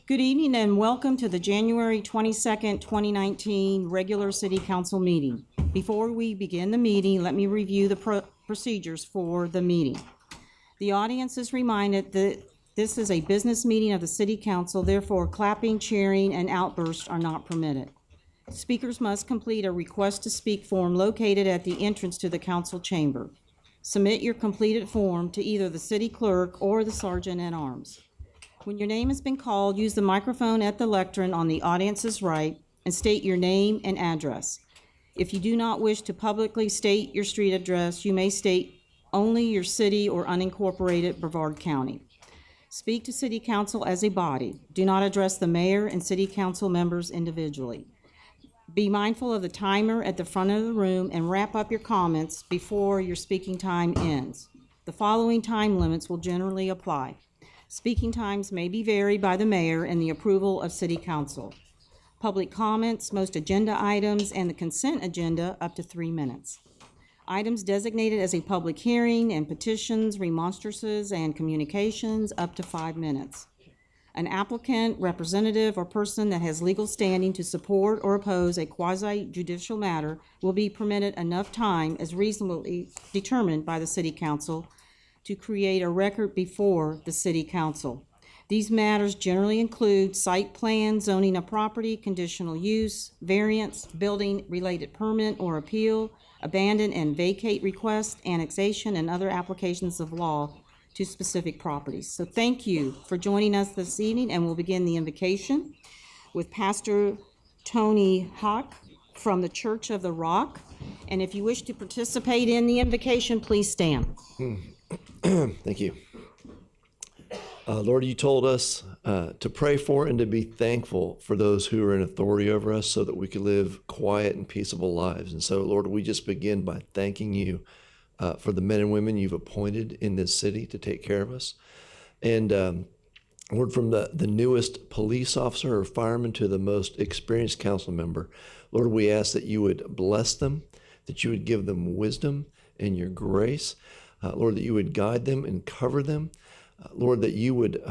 Good evening and welcome to the January 22nd, 2019 regular City Council meeting. Before we begin the meeting, let me review the procedures for the meeting. The audience is reminded that this is a business meeting of the City Council, therefore clapping, cheering, and outbursts are not permitted. Speakers must complete a request to speak form located at the entrance to the council chamber. Submit your completed form to either the city clerk or the sergeant at arms. When your name has been called, use the microphone at the lectern on the audience's right and state your name and address. If you do not wish to publicly state your street address, you may state only your city or unincorporated Brevard County. Speak to City Council as a body. Do not address the mayor and City Council members individually. Be mindful of the timer at the front of the room and wrap up your comments before your speaking time ends. The following time limits will generally apply. Speaking times may be varied by the mayor and the approval of City Council. Public comments, most agenda items, and the consent agenda up to 3 minutes. Items designated as a public hearing and petitions, remonstrances, and communications up to 5 minutes. An applicant, representative, or person that has legal standing to support or oppose a quasi-judicial matter will be permitted enough time as reasonably determined by the City Council to create a record before the City Council. These matters generally include site plan, zoning of property, conditional use, variance, building-related permit or appeal, abandon and vacate request, annexation, and other applications of law to specific properties. So thank you for joining us this evening, and we'll begin the invocation with Pastor Tony Hawk from the Church of the Rock. And if you wish to participate in the invocation, please stand. Thank you. Lord, you told us to pray for and to be thankful for those who are in authority over us so that we could live quiet and peaceable lives. And so, Lord, we just begin by thanking you for the men and women you've appointed in this city to take care of us. And Lord, from the newest police officer or fireman to the most experienced council member, Lord, we ask that you would bless them, that you would give them wisdom and your grace. Lord, that you would guide them and cover them. Lord, that you would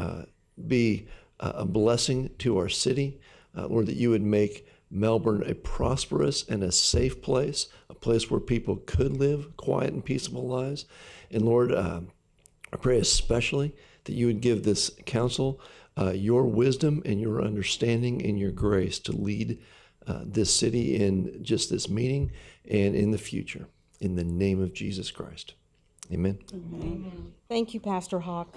be a blessing to our city. Lord, that you would make Melbourne a prosperous and a safe place, a place where people could live quiet and peaceable lives. And Lord, I pray especially that you would give this council your wisdom and your understanding and your grace to lead this city in just this meeting and in the future. In the name of Jesus Christ. Amen. Amen. Thank you, Pastor Hawk.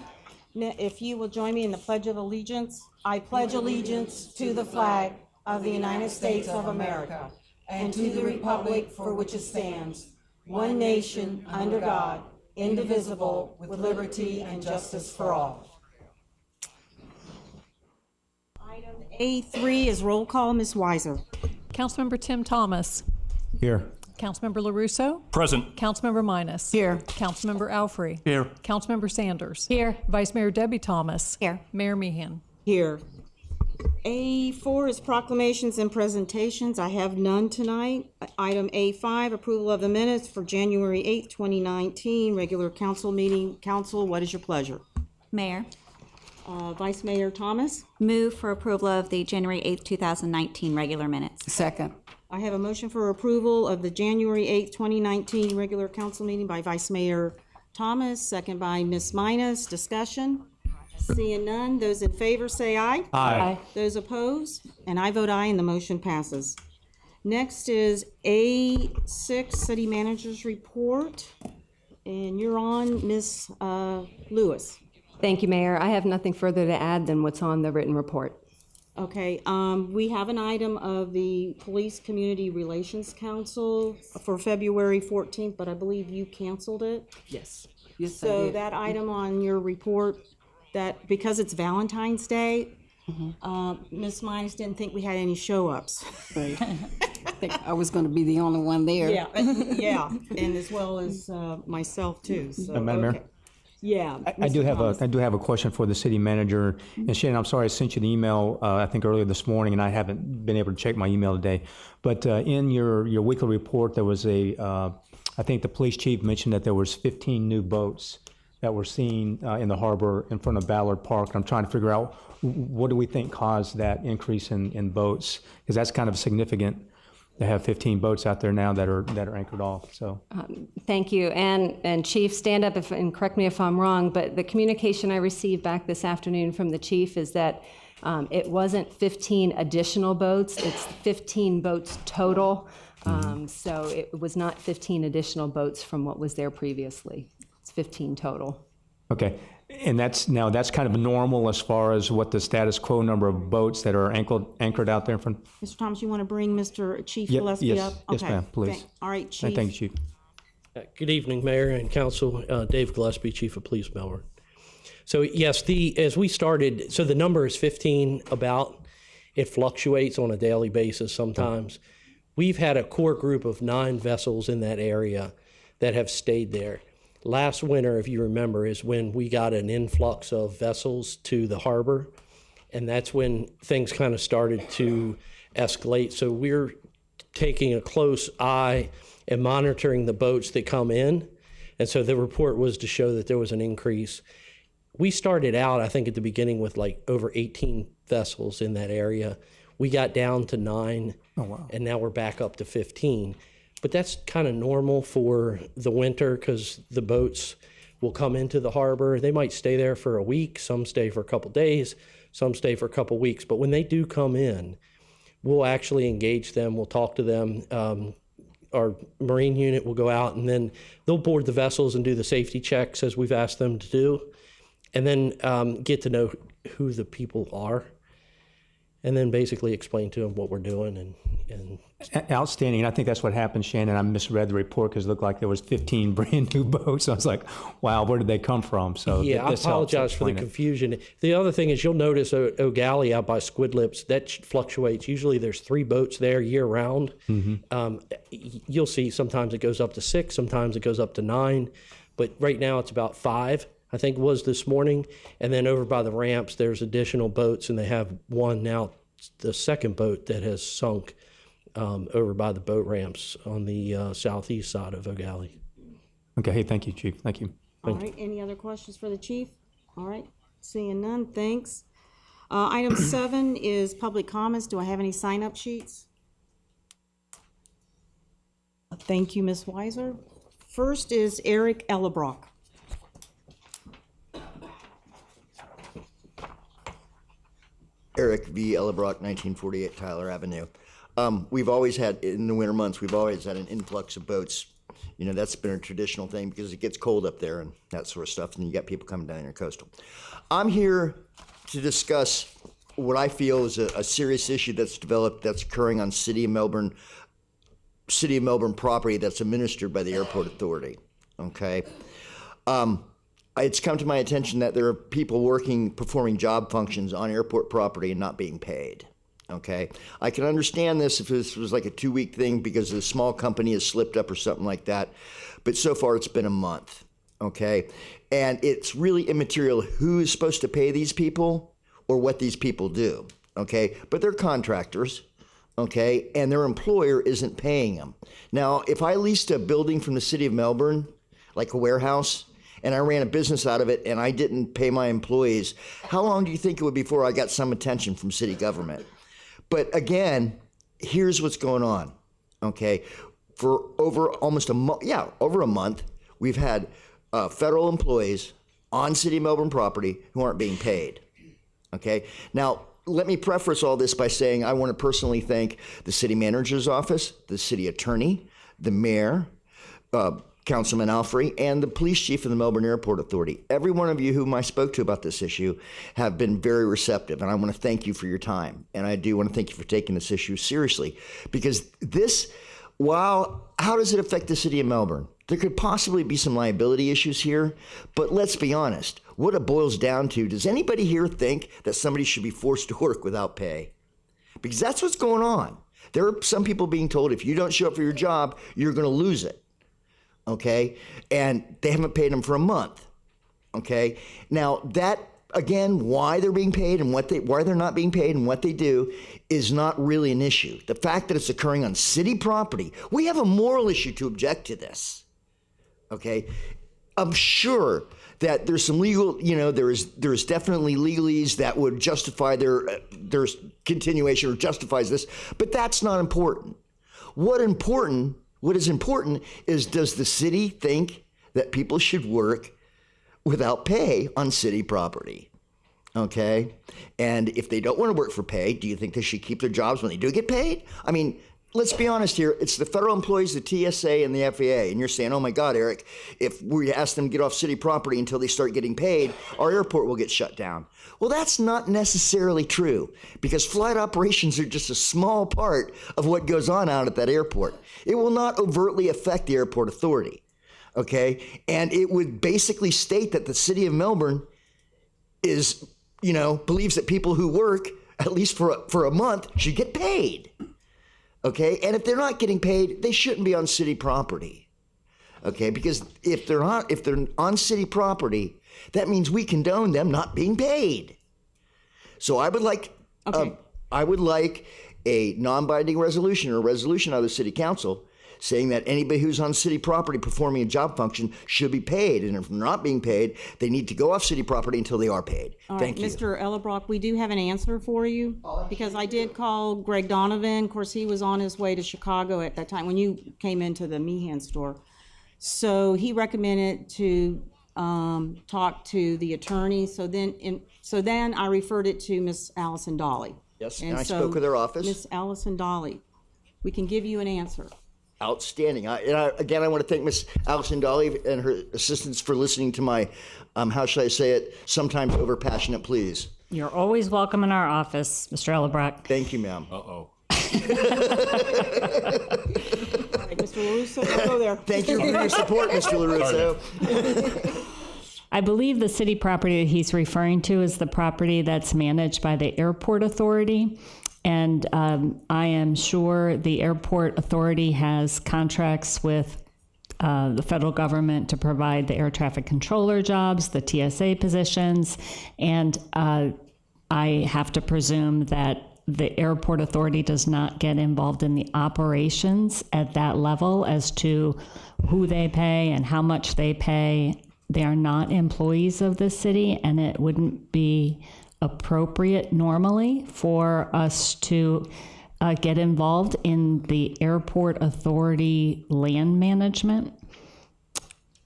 Now, if you will join me in the Pledge of Allegiance. I pledge allegiance to the flag of the United States of America and to the republic for which it stands, one nation, under God, indivisible, with liberty and justice for all. Item A3 is roll call. Ms. Weiser. Councilmember Tim Thomas. Here. Councilmember LaRusso. Present. Councilmember Minus. Here. Councilmember Alfrey. Here. Councilmember Sanders. Here. Vice Mayor Debbie Thomas. Here. Mayor Meehan. Here. A4 is proclamations and presentations. I have none tonight. Item A5, approval of the minutes for January 8th, 2019, regular council meeting. Council, what is your pleasure? Mayor, Vice Mayor Thomas. move for approval of the January 8th, 2019 regular minutes. Second. I have a motion for approval of the January 8th, 2019 regular council meeting by Vice Mayor Thomas, second by Ms. Minus. Discussion? Seeing none, those in favor say aye. Aye. Those opposed? And I vote aye, and the motion passes. Next is A6, City Manager's Report. And you're on, Ms. Lewis. Thank you, Mayor. I have nothing further to add than what's on the written report. Okay, we have an item of the Police Community Relations Council for February 14th, but I believe you canceled it. Yes. Yes, So that item on your report, that because it's Valentine's Day, Ms. Minus didn't think we had any show-ups. Right. I think I was going to be the only one there. Yeah, yeah, and as well as myself too. So, Madam Mayor? okay. Yeah. I do Mr. Thomas. have a question for the city manager. And Shannon, I'm sorry I sent you the email, I think earlier this morning, and I haven't been able to check my email today. But in your weekly report, there was I think the police chief mentioned that there was 15 new boats that we're seeing in the harbor in front of Ballard Park. I'm trying to figure out what do we think caused that increase in boats, because that's kind of significant to have 15 boats out there now that are anchored off. So Thank you. And Chief, stand up and correct me if I'm wrong, but the communication I received back this afternoon from the chief is that it wasn't 15 additional boats, it's 15 boats total. So it was not 15 additional boats from what was there previously. It's 15 total. okay, and that's kind of normal as far as what the status quo number of boats that are anchored out there in front. Mr. Thomas, you want to bring Mr. Chief Yep, Gillespie yes, up? yes, Okay. ma'am, please. All right, Chief. Thank you, Chief. Good evening, Mayor and Council. Dave Gillespie, Chief of Police, Melbourne. So yes, as we started, so the number is 15 about. It fluctuates on a daily basis sometimes. We've had a core group of 9 vessels in that area that have stayed there. Last winter, if you remember, is when we got an influx of vessels to the harbor, and that's when things kind of started to escalate. So we're taking a close eye and monitoring the boats that come in. And so the report was to show that there was an increase. We started out, I think, at the beginning with like over 18 vessels in that area. We got down to 9, and now we're back up to 15. But that's kind of normal for the winter because the boats will come into the harbor. They might stay there for a week. Some stay for a couple days. Some stay for a couple weeks. But when they do come in, we'll actually engage them. We'll talk to them. Our Marine unit will go out, and then they'll board the vessels and do the safety checks as we've asked them to do, and then get to know who the people are, and then basically explain to them what we're doing. And Outstanding. And I think that's what happened, Shannon. I misread the report because it looked like there was 15 brand new boats. I was like, wow, where did they come from? So yeah, I this helps apologize for the explain it. confusion. The other thing is you'll notice O'Galley out by Squid Lips, that fluctuates. Usually there's 3 boats there year round. You'll see sometimes it goes up to 6, sometimes it goes up to 9, but right now it's about 5, I think it was this morning. And then over by the ramps, there's additional boats, and they have one now, the second boat that has sunk over by the boat ramps on the southeast side of O'Galley. Okay, hey, thank you, Chief. Thank you. All right, any other questions for the chief? All right, seeing none, thanks. Item 7 is public comments. Do I have any sign-up sheets? Thank you, Ms. Weiser. First is Eric Ellebrock. Eric V. Ellebrock, 1948 Tyler Avenue. We've always had, in the winter months, we've always had an influx of boats. You know, that's been a traditional thing because it gets cold up there and that sort of stuff, and you got people coming down your coastal. I'm here to discuss what I feel is a serious issue that's developed that's occurring on City of Melbourne property that's administered by the Airport Authority, okay? It's come to my attention that there are people performing job functions on airport property and not being paid. Okay, I can understand this if this was like a 2-week thing because a small company has slipped up or something like that, but so far it's been a month. Okay, and it's really immaterial who is supposed to pay these people or what these people do. Okay, but they're contractors. Okay, and their employer isn't paying them. Now, if I leased a building from the City of Melbourne, like a warehouse, and I ran a business out of it and I didn't pay my employees, how long do you think it would be before I got some attention from city government? But again, here's what's going on, okay? For over almost over a month, we've had federal employees on City of Melbourne property who aren't being paid, okay? Now, let me preface all this by saying I want to personally thank the city manager's office, the city attorney, the mayor, Councilman Alfrey, and the police chief of the Melbourne Airport Authority. Every one of you whom I spoke to about this issue have been very receptive, and I want to thank you for your time. And I do want to thank you for taking this issue seriously, because how does it affect the City of Melbourne? There could possibly be some liability issues here, but let's be honest. What it boils down to, does anybody here think that somebody should be forced to work without pay? Because that's what's going on. There are some people being told if you don't show up for your job, you're going to lose it. Okay, and they haven't paid them for a month. Okay, now that again, why they're being paid and why they're not being paid and what they do is not really an issue. The fact that it's occurring on city property, we have a moral issue to object to this. Okay, I'm sure that there's some legal, there's definitely legalese that would justify their continuation or justifies this, but that's not important. What is important is, does the city think that people should work without pay on city property? Okay? And if they don't want to work for pay, do you think they should keep their jobs when they do get paid? I mean, let's be honest here. It's the federal employees, the TSA, and the FAA. And you're saying, oh my God, Eric, if we ask them to get off city property until they start getting paid, our airport will get shut down. Well, that's not necessarily true, because flight operations are just a small part of what goes on out at that airport. It will not overtly affect the airport authority. Okay? And it would basically state that the city of Melbourne is, believes that people who work, at least for a month, should get paid. Okay, and if they're not getting paid, they shouldn't be on city property. Okay, because if they're on city property, that means we condone them not being paid. So I would like a non-binding resolution or a resolution out of the city council saying that anybody who's on city property performing a job function should be paid, and if they're not being paid, they need to go off city property until they are paid. Thank you. Mr. Ellebrock, we do have an answer for you, because I did call Greg Donovan. Of course, he was on his way to Chicago at that time when you came into the Meehan store. So he recommended to talk to the attorney. So then I referred it to Miss Allison Dolly. Yes, and I spoke with her office. Miss Allison Dolly, we can give you an answer. Outstanding. Again, I want to thank Miss Allison Dolly and her assistants for listening to my, how should I say it, sometimes over-passionate pleas. You're always welcome in our office, Mr. Ellebrock. Thank you, ma'am. All right, Mr. LaRusso, go there. Thank you for your support, Mr. LaRusso. I believe the city property that he's referring to is the property that's managed by the airport authority. And I am sure the airport authority has contracts with the federal government to provide the air traffic controller jobs, the TSA positions, and I have to presume that the airport authority does not get involved in the operations at that level as to who they pay and how much they pay. They are not employees of the city, and it wouldn't be appropriate normally for us to get involved in the airport authority land management.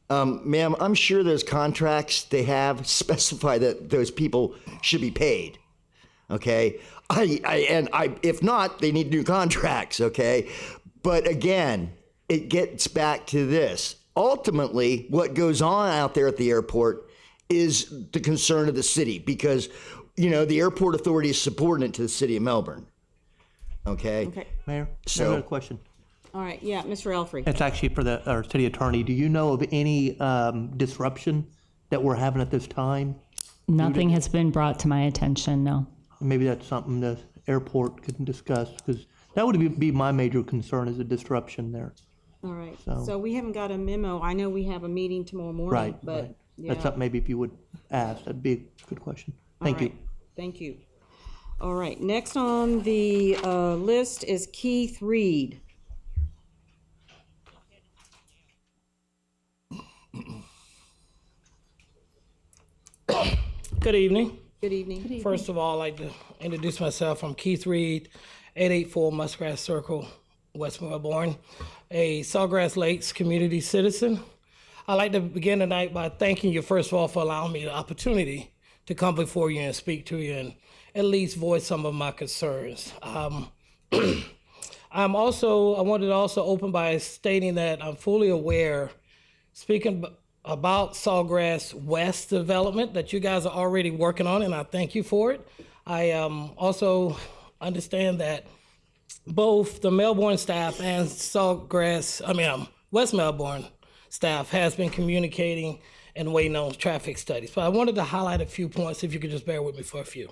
Ma'am, I'm sure those contracts they have specify that those people should be paid. Okay, if not, they need new contracts. Okay, but again, it gets back to this. Ultimately, what goes on out there at the airport is the concern of the city, because the airport authority is subordinate to the city of Melbourne. Okay. Mayor, So- I have a question. All right, yeah, Mr. Alfrey. It's actually for our city attorney. Do you know of any disruption that we're having at this time? Nothing has been brought to my attention, no. Maybe that's something the airport could discuss, because that would be my major concern, is a disruption there. All right, So- so we haven't got a memo. I know we have a meeting tomorrow morning, Right, but right. yeah. That's something maybe if you would ask, that'd be a good question. Thank you. All right, thank you. All right, next on the list is Keith Reed. Good evening. Good evening. First of all, I'd like to introduce myself. I'm Keith Reed, 884 Muskrat Circle, West Melbourne, a Sawgrass Lakes community citizen. I'd like to begin tonight by thanking you, first of all, for allowing me the opportunity to come before you and speak to you and at least voice some of my concerns. I wanted to also open by stating that I'm fully aware, speaking about Sawgrass West development that you guys are already working on, and I thank you for it. I also understand that both the Melbourne staff and West Melbourne staff has been communicating and waiting on traffic studies. But I wanted to highlight a few points, if you could just bear with me for a few.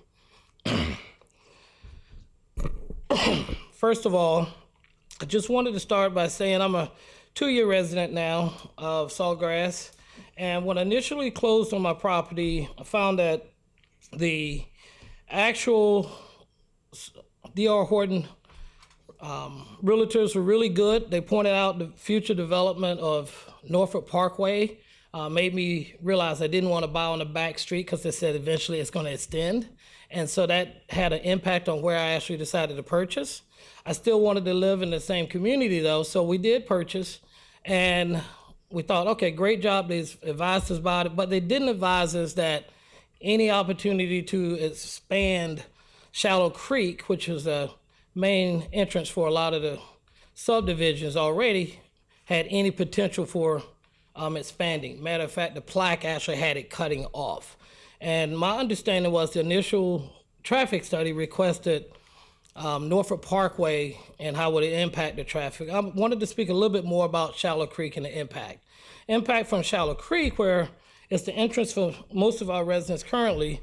First of all, I just wanted to start by saying I'm a 2-year resident now of Sawgrass. And when I initially closed on my property, I found that the actual D.R. Horton realtors were really good. They pointed out the future development of Norfolk Parkway made me realize I didn't want to buy on the back street because they said eventually it's going to extend. And so that had an impact on where I actually decided to purchase. I still wanted to live in the same community though, so we did purchase, and we thought, okay, great job, they advised us about it, but they didn't advise us that any opportunity to expand Shallow Creek, which is the main entrance for a lot of the subdivisions already, had any potential for expanding. Matter of fact, the plaque actually had it cutting off. And my understanding was the initial traffic study requested Norfolk Parkway and how would it impact the traffic. I wanted to speak a little bit more about Shallow Creek and the impact. Impact from Shallow Creek, where it's the entrance for most of our residents currently.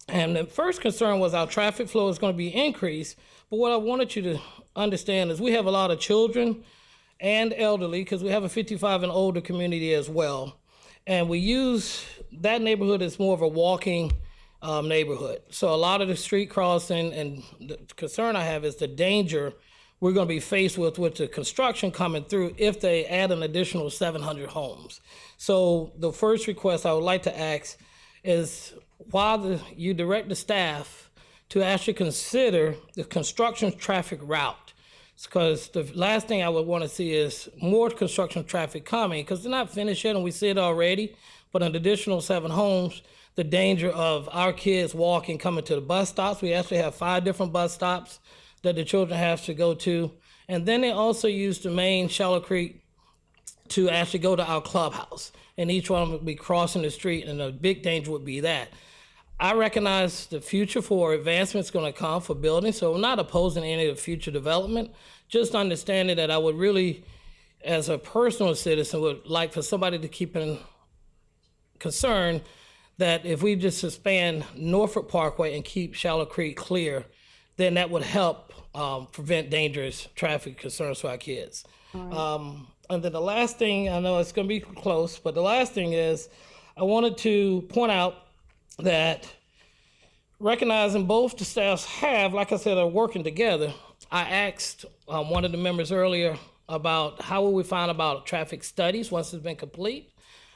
And the first concern was our traffic flow is going to be increased. But what I wanted you to understand is we have a lot of children and elderly, because we have a 55 and older community as well. And we use that neighborhood as more of a walking neighborhood. So a lot of the street crossing, and the concern I have is the danger we're going to be faced with the construction coming through if they add an additional 700 homes. So the first request I would like to ask is while you direct the staff to actually consider the construction traffic route, because the last thing I would want to see is more construction traffic coming, because they're not finished yet and we see it already, but an additional 7 homes, the danger of our kids walking, coming to the bus stops. We actually have 5 different bus stops that the children have to go to. And then they also use the main Shallow Creek to actually go to our clubhouse. And each one would be crossing the street, and a big danger would be that. I recognize the future for advancement is going to come for buildings, so I'm not opposing any of the future development, just understanding that I would really, as a personal citizen, would like for somebody to keep in concern that if we just expand Norfolk Parkway and keep Shallow Creek clear, then that would help prevent dangerous traffic concerns for our kids. And then the last thing, I know it's going to be close, but the last thing is I wanted to point out that recognizing both the staffs have, like I said, are working together. I asked one of the members earlier about how will we find about traffic studies once it's been complete.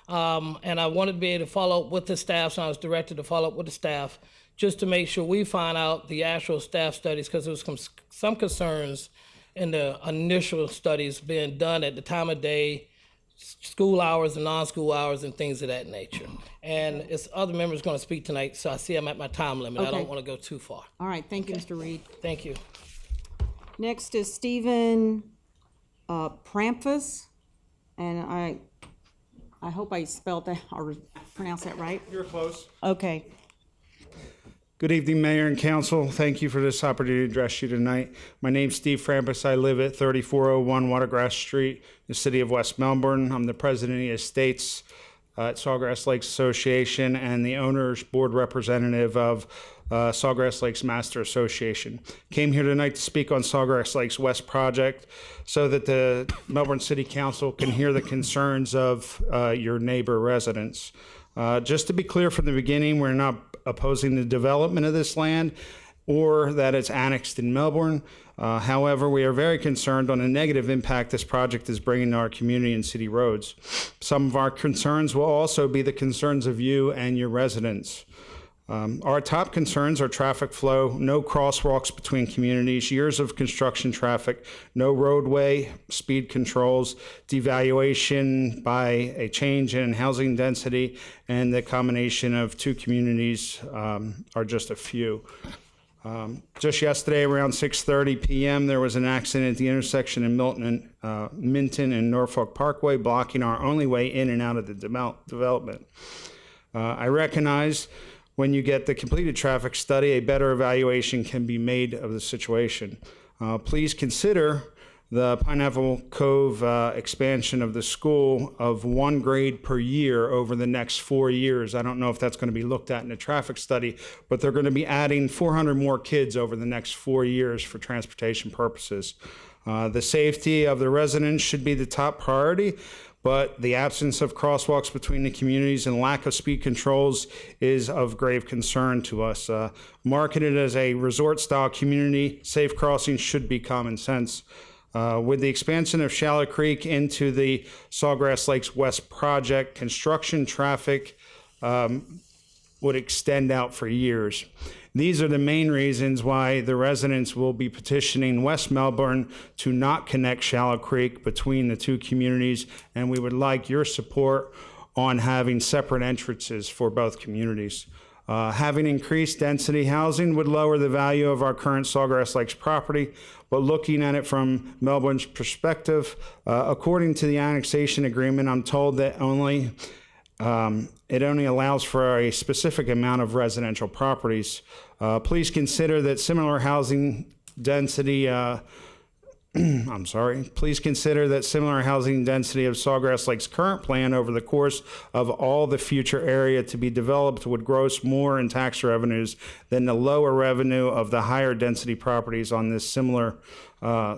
And I wanted to be able to follow up with the staff, so I was directed to follow up with the staff just to make sure we find out the actual staff studies, because there was some concerns in the initial studies being done at the time of day, school hours and non-school hours and things of that nature. And it's other members going to speak tonight, so I see I'm at my time limit. I Okay. don't want to go too far. All right, thank you, Mr. Reed. Thank you. Next is Stephen Pramphus, and I hope I spelled that or pronounced that right. You're close. Okay. Good evening, Mayor and Council. Thank you for this opportunity to address you tonight. My name's Steve Frampus. I live at 3401 Watergrass Street, in the city of West Melbourne. I'm the president of the estates at Sawgrass Lakes Association and the owner's board representative of Sawgrass Lakes Master Association. Came here tonight to speak on Sawgrass Lakes West project so that the Melbourne City Council can hear the concerns of your neighbor residents. Just to be clear from the beginning, we're not opposing the development of this land or that it's annexed in Melbourne. However, we are very concerned on the negative impact this project is bringing to our community and city roads. Some of our concerns will also be the concerns of you and your residents. Our top concerns are traffic flow, no crosswalks between communities, years of construction traffic, no roadway, speed controls, devaluation by a change in housing density, and the combination of 2 communities are just a few. Just yesterday around 6:30 p.m. there was an accident at the intersection in Minton and Norfolk Parkway, blocking our only way in and out of the development. I recognize when you get the completed traffic study, a better evaluation can be made of the situation. Please consider the Pineapple Cove expansion of the school of 1 grade per year over the next 4 years. I don't know if that's going to be looked at in a traffic study, but they're going to be adding 400 more kids over the next 4 years for transportation purposes. The safety of the residents should be the top priority, but the absence of crosswalks between the communities and lack of speed controls is of grave concern to us. Marketed as a resort-style community, safe crossings should be common sense. With the expansion of Shallow Creek into the Sawgrass Lakes West project, construction traffic would extend out for years. These are the main reasons why the residents will be petitioning West Melbourne to not connect Shallow Creek between the two communities, and we would like your support on having separate entrances for both communities. Having increased density housing would lower the value of our current Sawgrass Lakes property, but looking at it from Melbourne's perspective, according to the annexation agreement, I'm told that it only allows for a specific amount of residential properties. Please consider that similar housing density Please consider that similar housing density of Sawgrass Lake's current plan over the course of all the future area to be developed would gross more in tax revenues than the lower revenue of the higher density properties on this similar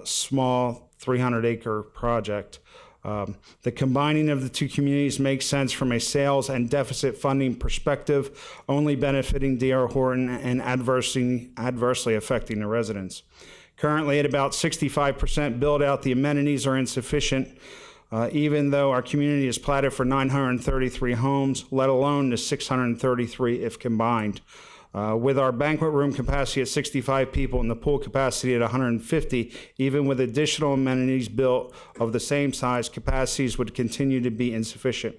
small 300-acre project. The combining of the two communities makes sense from a sales and deficit funding perspective, only benefiting D.R. Horton and adversely affecting the residents. Currently, at about 65% build out, the amenities are insufficient, even though our community is platted for 933 homes, let alone the 633 if combined. With our banquet room capacity at 65 people and the pool capacity at 150, even with additional amenities built of the same size, capacities would continue to be insufficient.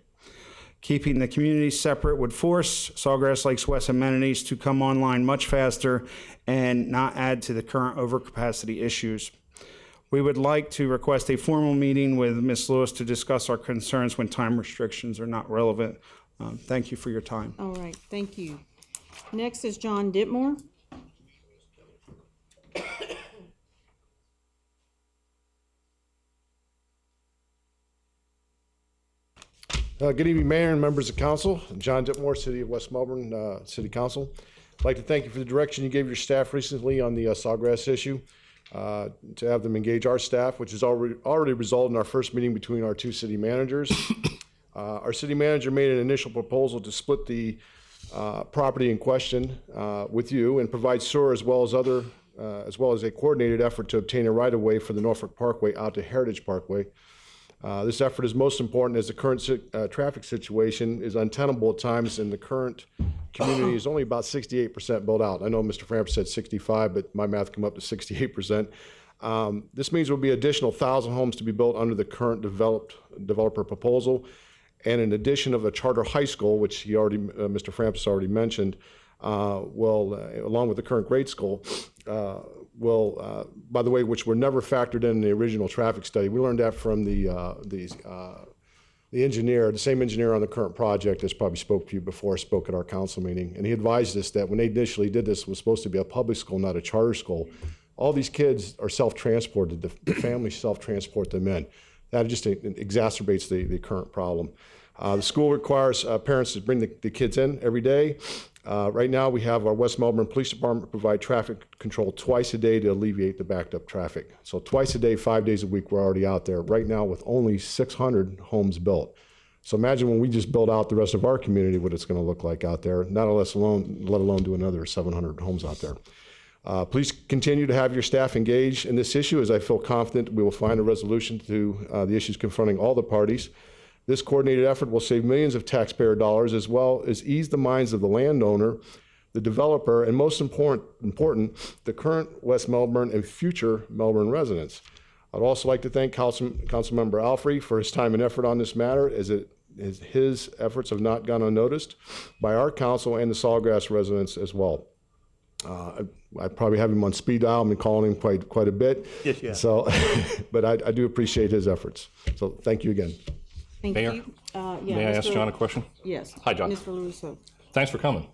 Keeping the community separate would force Sawgrass Lakes West amenities to come online much faster and not add to the current overcapacity issues. We would like to request a formal meeting with Ms. Lewis to discuss our concerns when time restrictions are not relevant. Thank you for your time. All right, thank you. Next is John Ditmore. Good evening, Mayor and members of Council. I'm John Ditmore, City of West Melbourne City Council. I'd like to thank you for the direction you gave your staff recently on the Sawgrass issue, to have them engage our staff, which has already resulted in our first meeting between our two city managers. Our city manager made an initial proposal to split the property in question with you and provide sewer as well as a coordinated effort to obtain a right-of-way for the Norfolk Parkway out to Heritage Parkway. This effort is most important as the current traffic situation is untenable at times, and the current community is only about 68% built out. I know Mr. Framper said 65, but my math come up to 68%. This means there will be additional 1,000 homes to be built under the current developer proposal, and in addition of a charter high school, which Mr. Framper already mentioned, along with the current grade school, by the way, which were never factored in the original traffic study. We learned that from the engineer, the same engineer on the current project that's probably spoke to you before, spoke at our council meeting. And he advised us that when they initially did this, it was supposed to be a public school, not a charter school. All these kids are self-transported. The families self-transport them in. That just exacerbates the current problem. The school requires parents to bring the kids in every day. Right now, we have our West Melbourne Police Department provide traffic control twice a day to alleviate the backed up traffic. So twice a day, 5 days a week, we're already out there right now with only 600 homes built. So imagine when we just build out the rest of our community, what it's going to look like out there, let alone do another 700 homes out there. Please continue to have your staff engaged in this issue, as I feel confident we will find a resolution to the issues confronting all the parties. This coordinated effort will save millions of taxpayer dollars, as well as ease the minds of the landowner, the developer, and most important, the current West Melbourne and future Melbourne residents. I'd also like to thank Councilmember Alfrey for his time and effort on this matter, as his efforts have not gone unnoticed by our council and the Sawgrass residents as well. I probably have him on speed dial. I've been calling him quite a bit. Yes, yeah. So, but I do appreciate his efforts. So thank you again. Thank Mayor? you. May I ask John a question? Yes. Hi, John. Mr. Luso. Thanks for coming.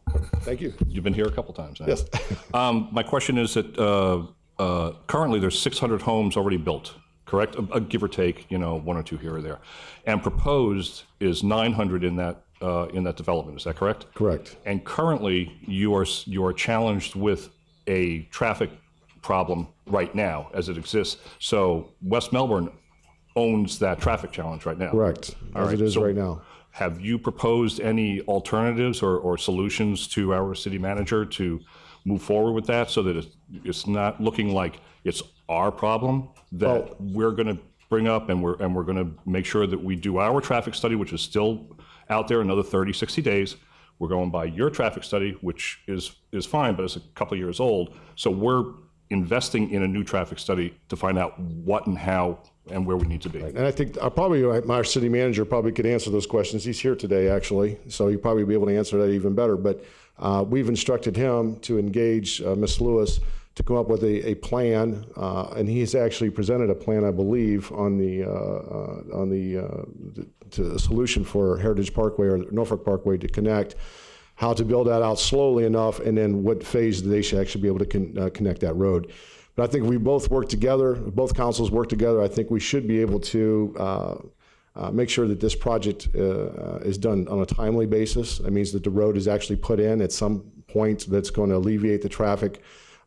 Thank you. You've been here a couple times now. Yes. My question is that currently there's 600 homes already built, correct? Give or take, one or two here or there. And proposed is 900 in that development. Is that correct? Correct. And currently you are challenged with a traffic problem right now as it exists. So West Melbourne owns that traffic challenge right now. Correct. As it is right now. Have you proposed any alternatives or solutions to our city manager to move forward with that so that it's not looking like it's our problem that we're going to bring up, and we're going to make sure that we do our traffic study, which is still out there another 30, 60 days. We're going by your traffic study, which is fine, but it's a couple of years old. So we're investing in a new traffic study to find out what and how and where we need to be. And I think our city manager probably could answer those questions. He's here today, actually, so he'd probably be able to answer that even better. But we've instructed him to engage Ms. Lewis to come up with a plan, and he's actually presented a plan, I believe, on the solution for Heritage Parkway or Norfolk Parkway to connect, how to build that out slowly enough, and then what phase they should actually be able to connect that road. But I think we both work together, both councils work together. I think we should be able to make sure that this project is done on a timely basis. That means that the road is actually put in at some point that's going to alleviate the traffic.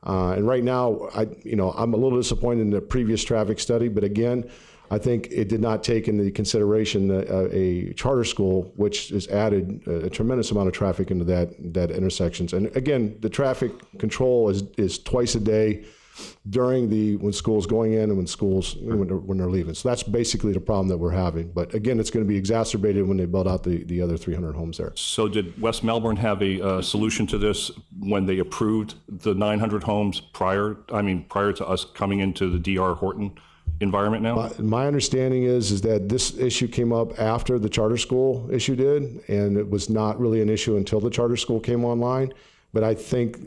And right now, I'm a little disappointed in the previous traffic study, but again, I think it did not take into consideration a charter school, which has added a tremendous amount of traffic into that intersections. And again, the traffic control is twice a day during when school's going in and when they're leaving. So that's basically the problem that we're having. But again, it's going to be exacerbated when they build out the other 300 homes there. So did West Melbourne have a solution to this when they approved the 900 homes prior to us coming into the D.R. Horton environment now? My understanding is that this issue came up after the charter school issue did, and it was not really an issue until the charter school came online. But I think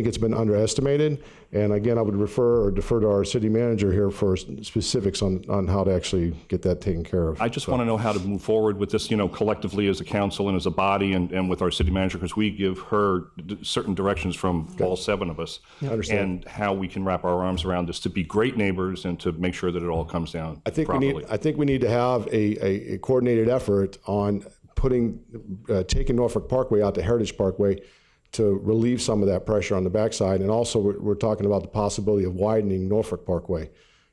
it's been underestimated. And again, I would defer to our city manager here for specifics on how to actually get that taken care of. I just want to know how to move forward with this, collectively as a council and as a body and with our city manager, because we give her certain directions from all 7 of us. Yeah, I understand. And how we can wrap our arms around this to be great neighbors and to make sure that it all comes down properly. I think we need to have a coordinated effort on taking Norfolk Parkway out to Heritage Parkway to relieve some of that pressure on the backside. And also we're talking about the possibility of widening Norfolk Parkway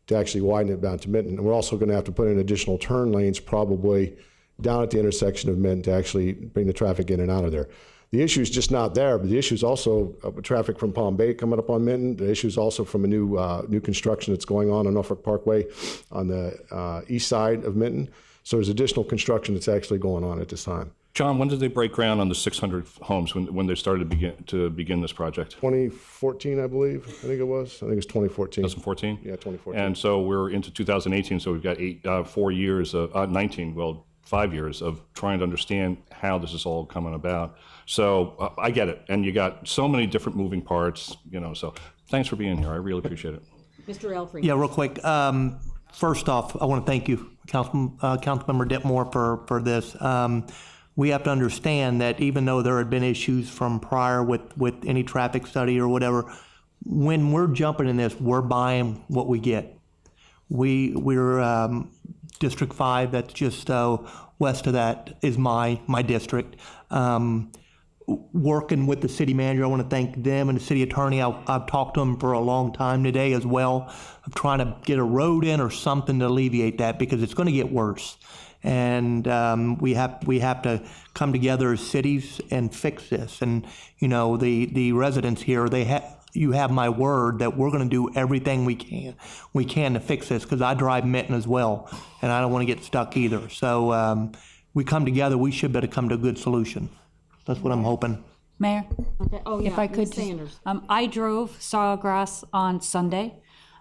to actually widen it down to Minton. And we're also going to have to put in additional turn lanes probably down at the intersection of Minton to actually bring the traffic in and out of there. The issue is just not there, but the issue is also traffic from Palm Bay coming up on Minton. The issue is also from a new construction that's going on Norfolk Parkway on the east side of Minton. So there's additional construction that's actually going on at this time. John, when did they break ground on the 600 homes when they started to begin this project? 2014, I believe. I think it was 2014. 2014? Yeah, 2014. And so we're into 2018, so we've got 4 years, 5 years of trying to understand how this is all coming about. So I get it. And you got so many different moving parts, so thanks for being here. I really appreciate it. Mr. Alfrey. Yeah, real quick. First off, I want to thank you, Councilmember Ditmore, for this. We have to understand that even though there had been issues from prior with any traffic study or whatever, when we're jumping in this, we're buying what we get. We're District 5, that's just west of that is my district. Working with the city manager, I want to thank them and the city attorney. I've talked to them for a long time today as well, of trying to get a road in or something to alleviate that, because it's going to get worse. And we have to come together as cities and fix this. And the residents here, you have my word that we're going to do everything we can to fix this, because I drive Minton as well, and I don't want to get stuck either. So we come together, we should better come to a good solution. That's what I'm hoping. Mayor, Okay. Oh, yeah. if I could, Ms. Sanders. I drove Sawgrass on Sunday,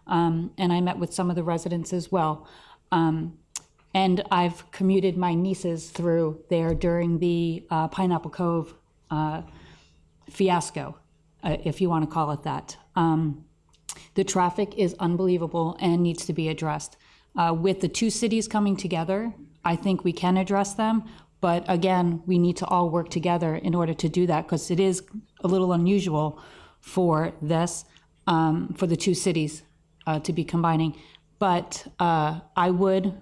and I met with some of the residents as well. And I've commuted my nieces through there during the Pineapple Cove fiasco, if you want to call it that. The traffic is unbelievable and needs to be addressed. With the 2 cities coming together, I think we can address them. But again, we need to all work together in order to do that, because it is a little unusual for this, for the 2 cities to be combining. But I would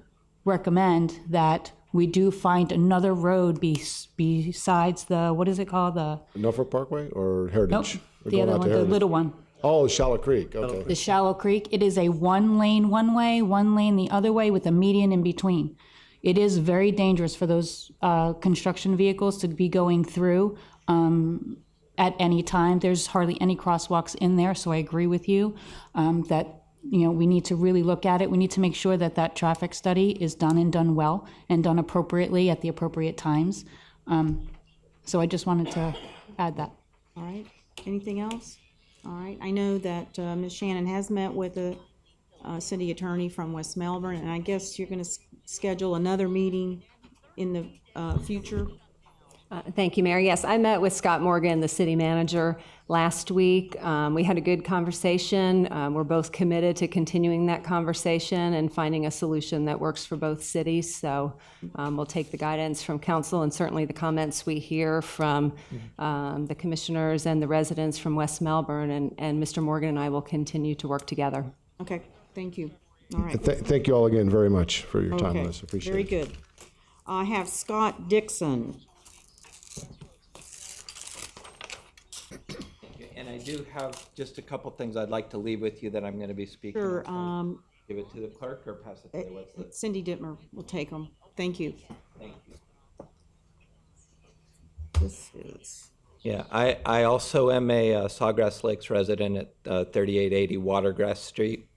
recommend that we do find another road besides what is it called? The Norfolk Parkway or Heritage? Nope, the other one, the little one. Oh, Shallow Creek, okay. The Shallow Creek. It is a 1 lane one way, 1 lane the other way with a median in between. It is very dangerous for those construction vehicles to be going through at any time. There's hardly any crosswalks in there, so I agree with you that we need to really look at it. We need to make sure that that traffic study is done and done well and done appropriately at the appropriate times. So I just wanted to add that. All right. Anything else? All right. I know that Ms. Shannon has met with the city attorney from West Melbourne, and I guess you're going to schedule another meeting in the future. Thank you, Mayor. Yes, I met with Scott Morgan, the city manager, last week. We had a good conversation. We're both committed to continuing that conversation and finding a solution that works for both cities. So we'll take the guidance from council and certainly the comments we hear from the commissioners and the residents from West Melbourne, and Mr. Morgan and I will continue to work together. Okay, thank you. All right. Thank you all again very much for your time on this. Appreciate very it. Very good. I have Scott Dixon. And I do have just a couple things I'd like to leave with you that I'm going to be speaking. Sure. Give it to the clerk or pass it to the Cindy Dittmer will take them. Thank you. Thank you. This is. Yeah, I also am a Sawgrass Lakes resident at 3880 Watergrass Street.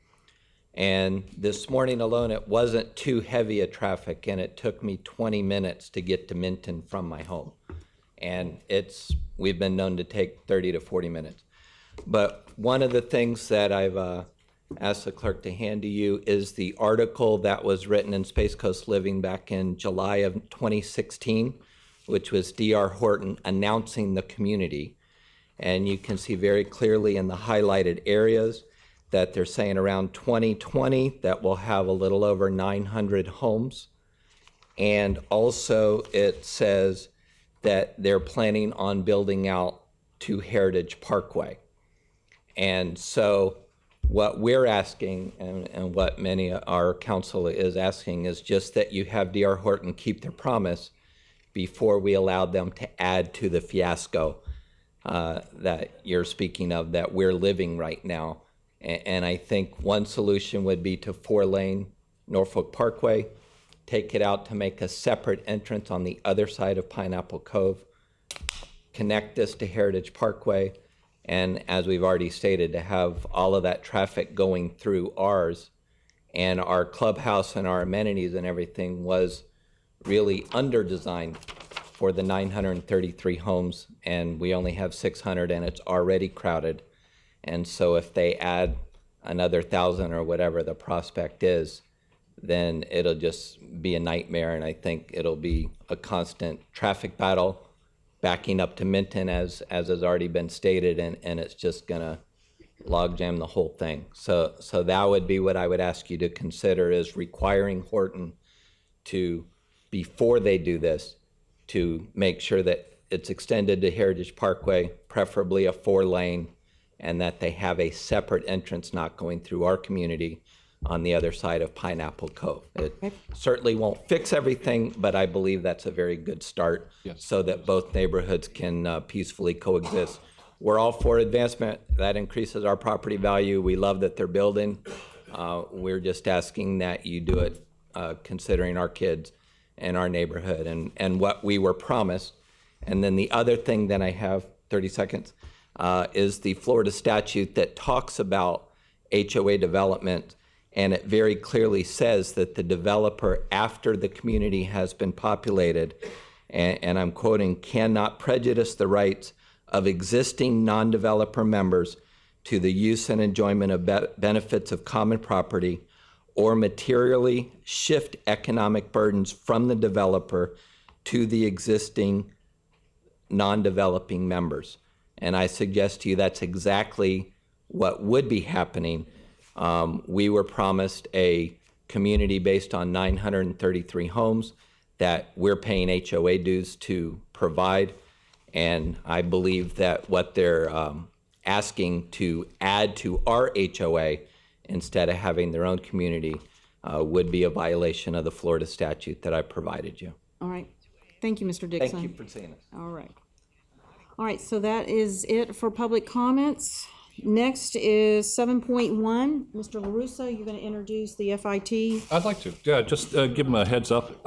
And this morning alone, it wasn't too heavy a traffic, and it took me 20 minutes to get to Minton from my home. And we've been known to take 30 to 40 minutes. But one of the things that I've asked the clerk to hand to you is the article that was written in Space Coast Living back in July of 2016, which was D.R. Horton announcing the community. And you can see very clearly in the highlighted areas that they're saying around 2020 that we'll have a little over 900 homes. And also it says that they're planning on building out to Heritage Parkway. And so what we're asking, and what many of our council is asking, is just that you have D.R. Horton keep their promise before we allow them to add to the fiasco that you're speaking of, that we're living right now. And I think one solution would be to 4-lane Norfolk Parkway, take it out to make a separate entrance on the other side of Pineapple Cove, connect this to Heritage Parkway, and as we've already stated, to have all of that traffic going through ours. And our clubhouse and our amenities and everything was really under-designed for the 933 homes, and we only have 600, and it's already crowded. And so if they add another 1,000 or whatever the prospect is, then it'll just be a nightmare, and I think it'll be a constant traffic battle backing up to Minton, as has already been stated, and it's just gonna logjam the whole thing. So that would be what I would ask you to consider, is requiring Horton to, before they do this, to make sure that it's extended to Heritage Parkway, preferably a 4-lane, and that they have a separate entrance not going through our community on the other side of Pineapple Cove. It certainly won't fix everything, but I believe that's a very good start, so that both neighborhoods can peacefully coexist. We're all for advancement. That increases our property value. We love that they're building. We're just asking that you do it considering our kids and our neighborhood and what we were promised. And then the other thing that I have, 30 seconds, is the Florida statute that talks about HOA development. And it very clearly says that the developer, after the community has been populated, and I'm quoting, cannot prejudice the rights of existing non-developer members to the use and enjoyment of benefits of common property, or materially shift economic burdens from the developer to the existing non-developing members. And I suggest to you that's exactly what would be happening. We were promised a community based on 933 homes that we're paying HOA dues to provide. And I believe that what they're asking to add to our HOA instead of having their own community would be a violation of the Florida statute that I provided you. All right. Thank you, Mr. Dixon. Thank you for saying this. All right. All right, so that is it for public comments. Next is 7.1. Mr. LaRusso, you're going to introduce the FIT. I'd like to, yeah, just give them a heads up.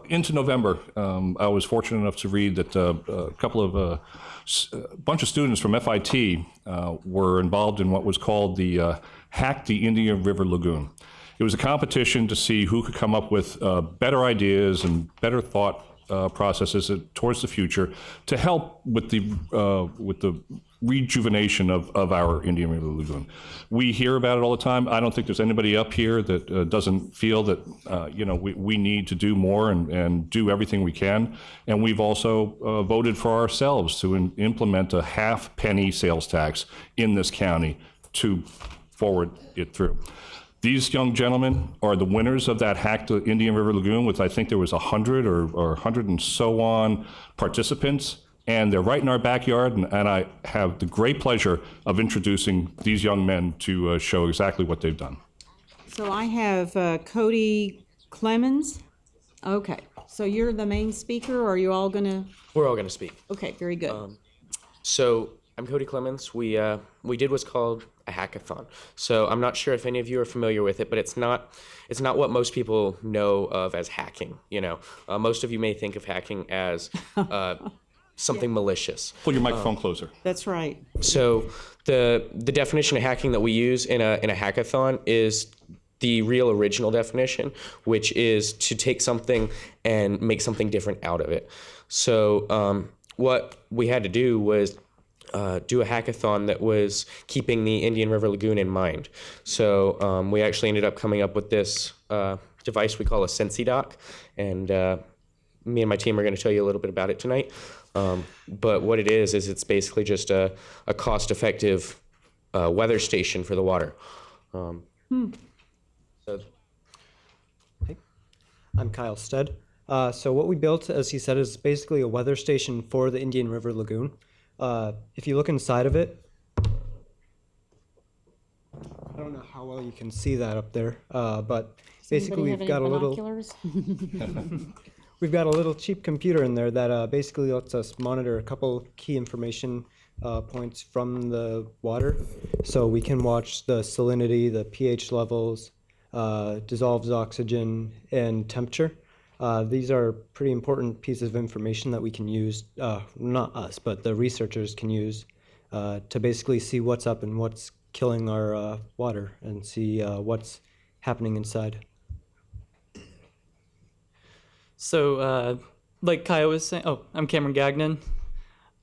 Into November, I was fortunate enough to read that a couple of, a bunch of students from FIT were involved in what was called the Hack the Indian River Lagoon. It was a competition to see who could come up with better ideas and better thought processes towards the future to help with the rejuvenation of our Indian River Lagoon. We hear about it all the time. I don't think there's anybody up here that doesn't feel that we need to do more and do everything we can. And we've also voted for ourselves to implement a half-penny sales tax in this county to forward it through. These young gentlemen are the winners of that Hack the Indian River Lagoon with, I think there was 100 or 100 and so on participants. And they're right in our backyard, and I have the great pleasure of introducing these young men to show exactly what they've done. So I have Cody Clemens. Okay, so you're the main speaker, or are you all going to? We're all going to speak. Okay, very good. So I'm Cody Clemens. We did what's called a hackathon. So I'm not sure if any of you are familiar with it, but it's not what most people know of as hacking. Most of you may think of hacking as something malicious. Pull your microphone closer. That's right. So the definition of hacking that we use in a hackathon is the real original definition, which is to take something and make something different out of it. So what we had to do was do a hackathon that was keeping the Indian River Lagoon in mind. So we actually ended up coming up with this device we call a SensiDoc, and me and my team are going to tell you a little bit about it tonight. But what it is it's basically just a cost-effective weather station for the water. Hey, I'm Kyle Stead. So what we built, as he said, is basically a weather station for the Indian River Lagoon. If you look inside of it, I don't know how well you can see that up there, but basically we've got a little we've got a little cheap computer in there that basically lets us monitor a couple key information points from the water. So we can watch the salinity, the pH levels, dissolved oxygen, and temperature. These are pretty important pieces of information that we can use, not us, but the researchers can use to basically see what's up and what's killing our water and see what's happening inside. So, like Kyle was saying, I'm Cameron Gagnon.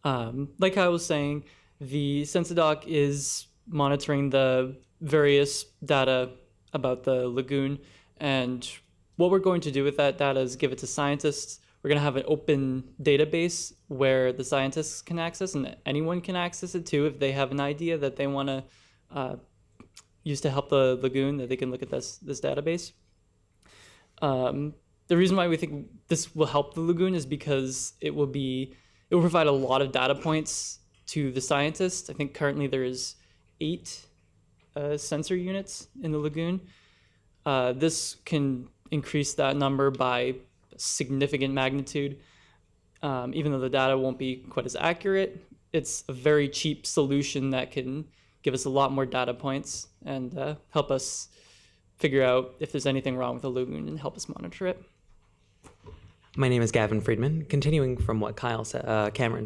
Like Kyle was saying, the SensiDoc is monitoring the various data about the lagoon, and what we're going to do with that data is give it to scientists. We're going to have an open database where the scientists can access, and anyone can access it too if they have an idea that they want to use to help the lagoon, that they can look at this database. The reason why we think this will help the lagoon is because it will provide a lot of data points to the scientists. I think currently there is 8 sensor units in the lagoon. This can increase that number by significant magnitude. Even though the data won't be quite as accurate, it's a very cheap solution that can give us a lot more data points and help us figure out if there's anything wrong with the lagoon and help us monitor it. My name is Gavin Friedman. Continuing from what Cameron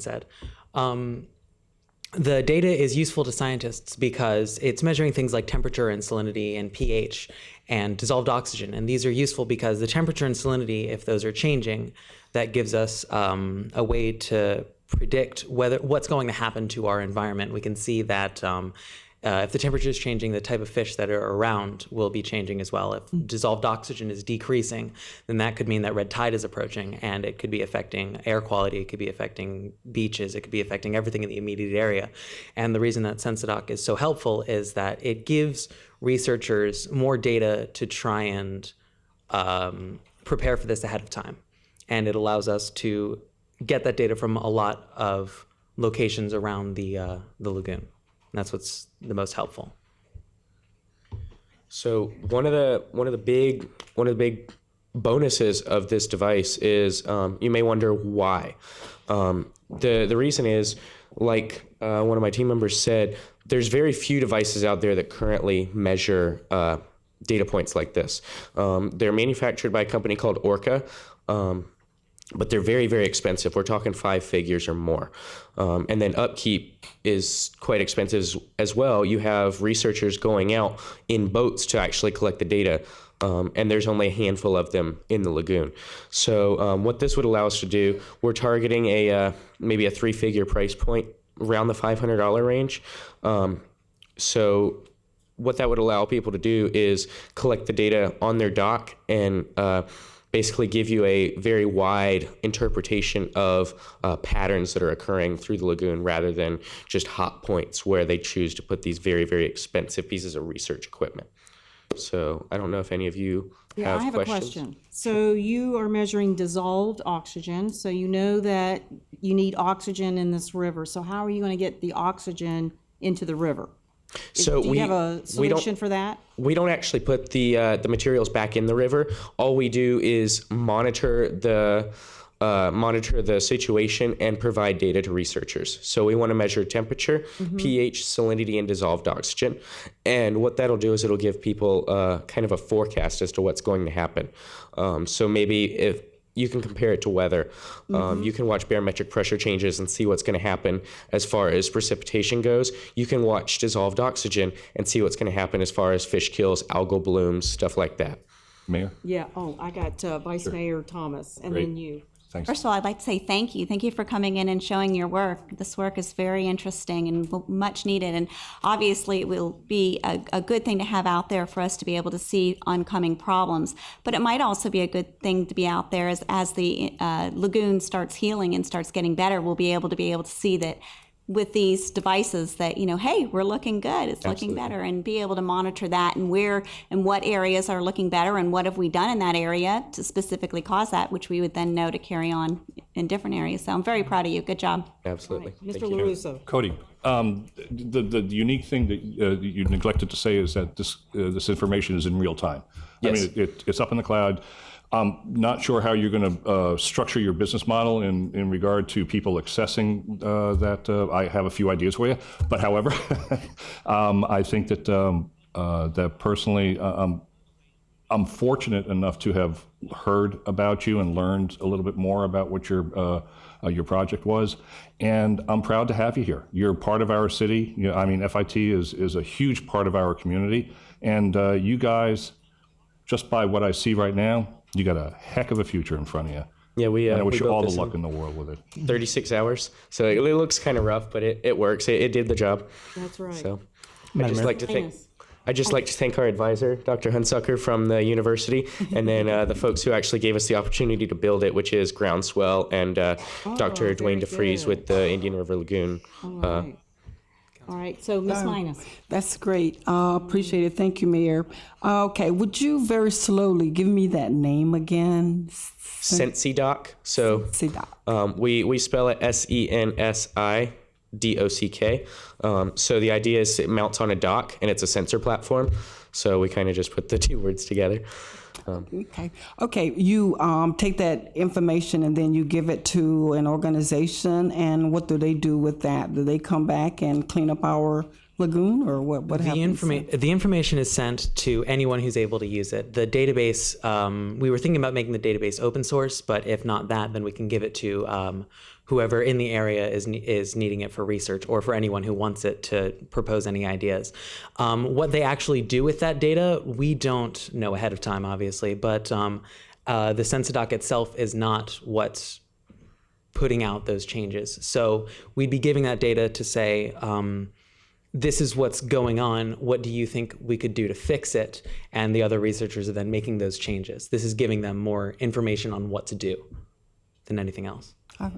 said, the data is useful to scientists because it's measuring things like temperature and salinity and pH and dissolved oxygen. And these are useful because the temperature and salinity, if those are changing, that gives us a way to predict what's going to happen to our environment. We can see that if the temperature is changing, the type of fish that are around will be changing as well. If dissolved oxygen is decreasing, then that could mean that red tide is approaching, and it could be affecting air quality, it could be affecting beaches, it could be affecting everything in the immediate area. And the reason that SensiDoc is so helpful is that it gives researchers more data to try and prepare for this ahead of time. And it allows us to get that data from a lot of locations around the lagoon. And that's what's the most helpful. So one of the big bonuses of this device is you may wonder why. The reason is, like one of my team members said, there's very few devices out there that currently measure data points like this. They're manufactured by a company called Orca, but they're very, very expensive. We're talking 5 figures or more. And then upkeep is quite expensive as well. You have researchers going out in boats to actually collect the data, and there's only a handful of them in the lagoon. So what this would allow us to do, we're targeting maybe a 3-figure price point around the $500 range. So what that would allow people to do is collect the data on their dock and basically give you a very wide interpretation of patterns that are occurring through the lagoon rather than just hot points where they choose to put these very, very expensive pieces of research equipment. So I don't know if any of you have questions. I have a question. So you are measuring dissolved oxygen, so you know that you need oxygen in this river. So how are you going to get the oxygen into the river? So do you have a solution for that? We don't actually put the materials back in the river. All we do is monitor the situation and provide data to researchers. So we want to measure temperature, pH, salinity, and dissolved oxygen. And what that'll do is it'll give people kind of a forecast as to what's going to happen. So maybe if you can compare it to weather. You can watch barometric pressure changes and see what's going to happen as far as precipitation goes. You can watch dissolved oxygen and see what's going to happen as far as fish kills, algal blooms, stuff like that. Mayor? Yeah. Oh, I got Vice Mayor Thomas, and Great. then you. Thanks. First of all, I'd like to say thank you. Thank you for coming in and showing your work. This work is very interesting and much needed. And obviously, it will be a good thing to have out there for us to be able to see oncoming problems. But it might also be a good thing to be out there as the lagoon starts healing and starts getting better. We'll be able to see that with these devices that, hey, we're looking good, it's looking better, and be able to monitor that and where and what areas are looking better and what have we done in that area to specifically cause that, which we would then know to carry on in different areas. So I'm very proud of you. Good job. Absolutely. Right. Mr. LaRusso. Cody, the unique thing that you neglected to say is that this information is in real time. Yes. I mean, it's up in the cloud. I'm not sure how you're going to structure your business model in regard to people accessing that. I have a few ideas for you, but however, I think that personally, I'm fortunate enough to have heard about you and learned a little bit more about what your project was, and I'm proud to have you here. You're part of our city. FIT is a huge part of our community, and you guys, just by what I see right now, you got a heck of a future in front of you. Yeah, I wish you built all the this luck in the world with it. 36 hours. So it looks kind of rough, but it works. It did the job. That's right. So I'd just like to thank our advisor, Dr. Hunsucker from the university, and then the folks who actually gave us the opportunity to build it, which is Groundswell and Dr. Dwayne DeFries with the Indian River Lagoon. All right, so Ms. Minus. That's great. Appreciate it. Thank you, Mayor. Okay, would you very slowly give me that name again? SensiDock. So we spell it SENSIDOCK. So the idea is it mounts on a dock and it's a sensor platform. So we kind of just put the 2 words together. Okay. You take that information and then you give it to an organization, and what do they do with that? Do they come back and clean up our lagoon, or what happens? The information is sent to anyone who's able to use it. The database, we were thinking about making the database open source, but if not that, then we can give it to whoever in the area is needing it for research, or for anyone who wants it to propose any ideas. What they actually do with that data, we don't know ahead of time, obviously, but the SensiDock itself is not what's putting out those changes. So we'd be giving that data to say, this is what's going on. What do you think we could do to fix it? And the other researchers are then making those changes. This is giving them more information on what to do than anything else.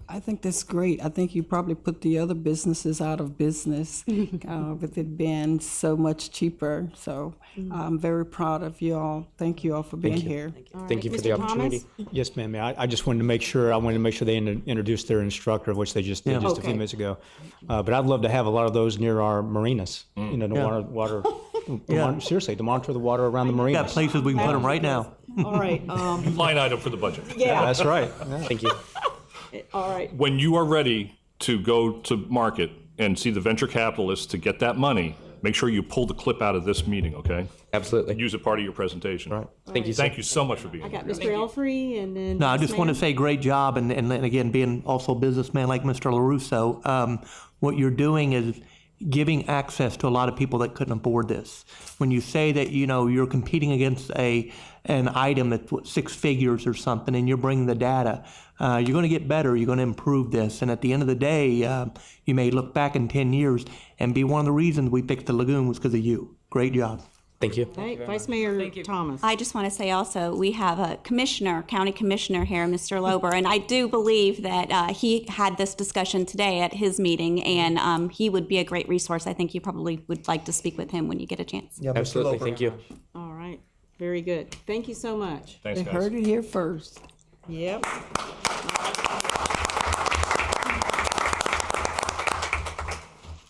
I think that's great. I think you probably put the other businesses out of business with it being so much cheaper. So I'm very proud of you all. Thank you all for being here. Thank you for the opportunity. Yes, ma'am. I just wanted to make sure. I wanted to make sure they introduced their instructor, which they just did a few minutes ago. But I'd love to have a lot of those near our marinas. The water seriously, to monitor the water around the We marinas. got places we can put them right now. All right, Line item for the budget. yeah, That's right. Yeah. Thank you. all right. When you are ready to go to market and see the venture capitalists to get that money, make sure you pull the clip out of this meeting, okay? Absolutely. Use it part of your presentation. Right. Thank you, sir. Thank you so much for being I here. got Mr. Alfrey and then. No, I Ms. just want to Lamb. say great job, and again, being also a businessman like Mr. LaRusso, what you're doing is giving access to a lot of people that couldn't afford this. When you say that, you're competing against an item that's 6 figures or something, and you're bringing the data, you're going to get better, you're going to improve this, and at the end of the day, you may look back in 10 years and be one of the reasons we fixed the lagoon was because of you. Great job. Thank you. Right, Vice Mayor Thomas. I just want to say also, we have a county commissioner here, Mr. Lober, and I do believe that he had this discussion today at his meeting, and he would be a great resource. I think you probably would like to speak with him when you get a chance. Yeah, Mr. Absolutely. Loper. Thank you. All right, very good. Thank you so much. Thanks, They guys. heard it here first. Yep.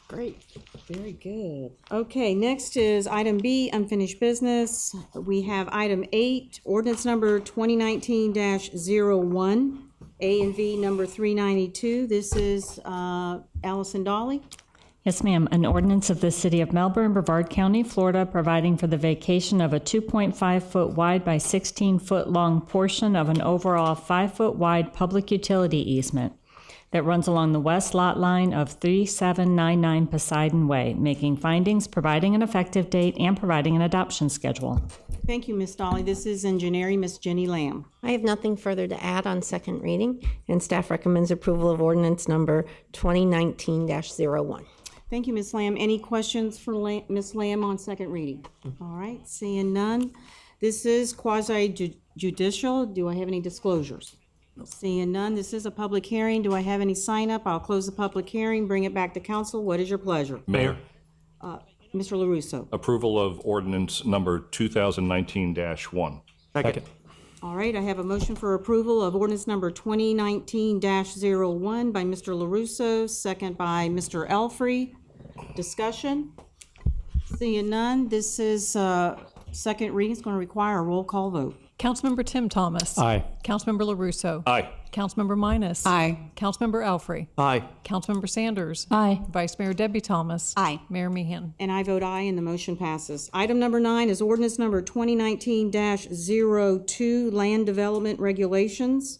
Great, very good. Okay, next is item B, unfinished business. We have item 8, ordinance number 2019-01, A and V number 392. This is Allison Dolly. Yes, ma'am. An ordinance of the City of Melbourne, Brevard County, Florida, providing for the vacation of a 2.5-foot wide by 16-foot long portion of an overall 5-foot wide public utility easement that runs along the west lot line of 3799 Poseidon Way, making findings, providing an effective date, and providing an adoption schedule. Thank you, Ms. Dolly. This is engineering, Ms. Jenny Lamb. I have nothing further to add on second reading, and staff recommends approval of ordinance number 2019-01. Thank you, Ms. Lamb. Any questions for Ms. Lamb on second reading? All right, seeing none. This is quasi judicial. Do I have any disclosures? Seeing none, this is a public hearing. Do I have any sign up? I'll close the public hearing, bring it back to council. What is your pleasure? Mayor, Mr. LaRusso. approval of ordinance number 2019-1. Second. All right, I have a motion for approval of ordinance number 2019-01 by Mr. LaRusso, second by Mr. Alfrey. Discussion? Seeing none, this is second reading. It's going to require a roll call vote. Councilmember Tim Thomas. Aye. Councilmember LaRusso. Aye. Councilmember Minus. Aye. Councilmember Alfrey. Aye. Councilmember Sanders. Aye. Vice Mayor Debbie Thomas. Aye. Mayor Meehan. And I vote aye, and the motion passes. Item number 9 is ordinance number 2019-02, Land Development Regulations,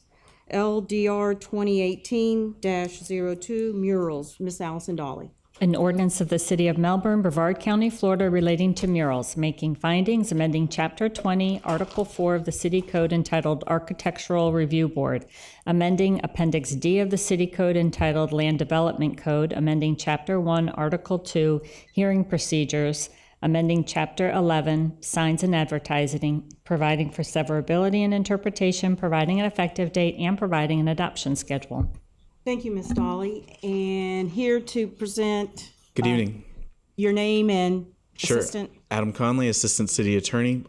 LDR 2018-02, murals. Miss Allison Dolly. An ordinance of the City of Melbourne, Brevard County, Florida, relating to murals, making findings, amending Chapter 20, Article 4 of the City Code entitled Architectural Review Board, amending Appendix D of the City Code entitled Land Development Code, amending Chapter 1, Article 2, Hearing Procedures, amending Chapter 11, Signs and Advertising, providing for severability and interpretation, providing an effective date, and providing an adoption schedule. Thank you, Miss Dolly. And here to present Good evening. your name and Sure. assistant. Adam Conley, Assistant City Attorney.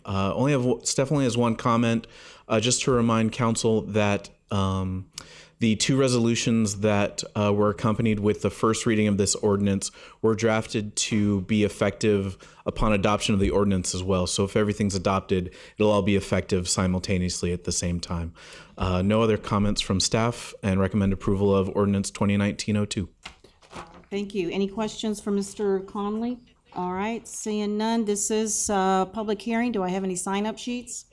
Steph only has one comment, just to remind council that the 2 resolutions that were accompanied with the first reading of this ordinance were drafted to be effective upon adoption of the ordinance as well. So if everything's adopted, it'll all be effective simultaneously at the same time. No other comments from staff, and recommend approval of ordinance 2019-02. Thank you. Any questions for Mr. Conley? All right, seeing none, this is a public hearing. Do I have any sign-up sheets?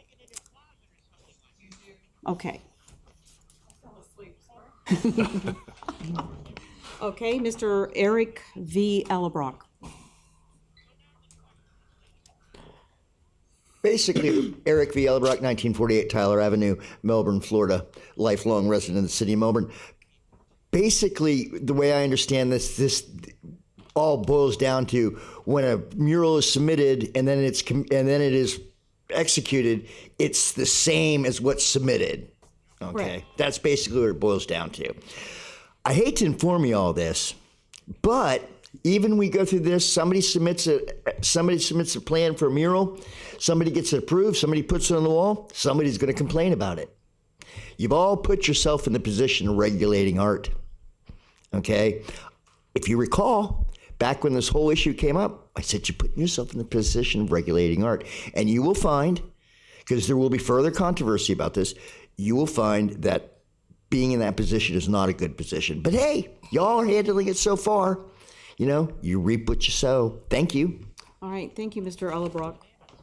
Okay. Okay, Mr. Eric V. Ellebrock. Basically, Eric V. Ellebrock, 1948 Tyler Avenue, Melbourne, Florida, lifelong resident of the city of Melbourne. Basically, the way I understand this all boils down to when a mural is submitted and then it is executed, it's the same as what's submitted. Okay, Right. That's basically what it boils down to. I hate to inform you all this, but even we go through this, somebody submits a plan for a mural, somebody gets it approved, somebody puts it on the wall, somebody's going to complain about it. You've all put yourself in the position of regulating art. Okay, if you recall, back when this whole issue came up, I said, you're putting yourself in the position of regulating art. And you will find, because there will be further controversy about this, you will find that being in that position is not a good position. But hey, y'all are handling it so far. You know, you reap what you sow. Thank you. All right, thank you, Mr. Ullabrook.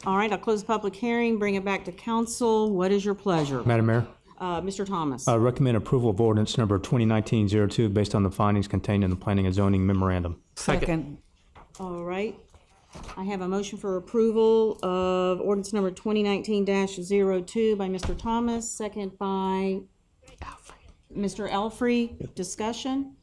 All right, I'll close the public hearing, bring it back to council. What is your pleasure? Madam Mayor, Mr. Thomas. I recommend approval of ordinance number 2019-02 based on the findings contained in the Planning and Zoning Memorandum. Second. All right. I have a motion for approval of ordinance number 2019-02 by Mr. Thomas, second by Mr. Alfrey. Discussion?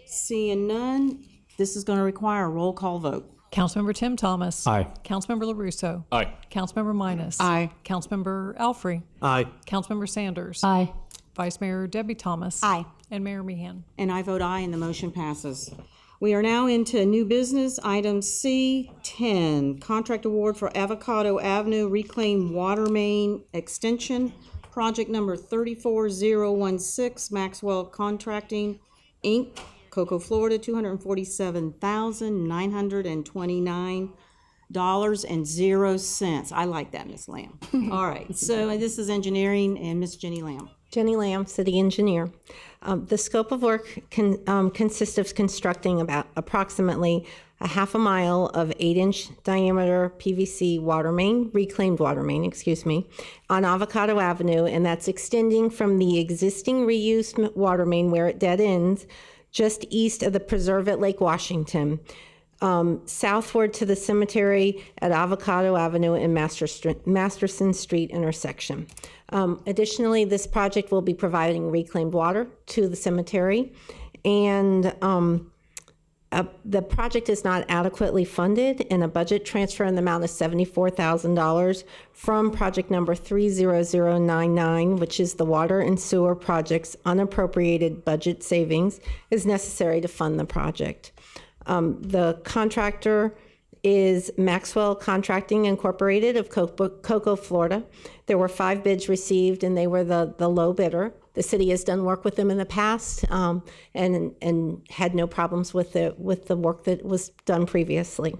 Seeing none, this is going to require a roll call vote. Councilmember Tim Thomas. Aye. Councilmember LaRusso. Aye. Councilmember Minus. Aye. Councilmember Alfrey. Aye. Councilmember Sanders. Aye. Vice Mayor Debbie Thomas. Aye. And Mayor Meehan. And I vote aye, and the motion passes. We are now into new business, item C10, contract award for Avocado Avenue Reclaimed Water Main Extension, project number 34016, Maxwell Contracting, Inc., Cocoa, Florida, $247,929.00. I like that, Ms. Lamb. All right, so this is engineering and Ms. Jenny Lamb. Jenny Lamb, City Engineer. The scope of work consists of constructing about approximately a half a mile of 8-inch diameter PVC reclaimed water main, on Avocado Avenue, and that's extending from the existing reused water main where it dead ends, just east of the preserve at Lake Washington, southward to the cemetery at Avocado Avenue and Masterson Street intersection. Additionally, this project will be providing reclaimed water to the cemetery, and the project is not adequately funded, and a budget transfer in the amount of $74,000 from project number 30099, which is the water and sewer project's unappropriated budget savings, is necessary to fund the project. The contractor is Maxwell Contracting Incorporated of Cocoa, Florida. There were 5 bids received, and they were the low bidder. The city has done work with them in the past and had no problems with the work that was done previously.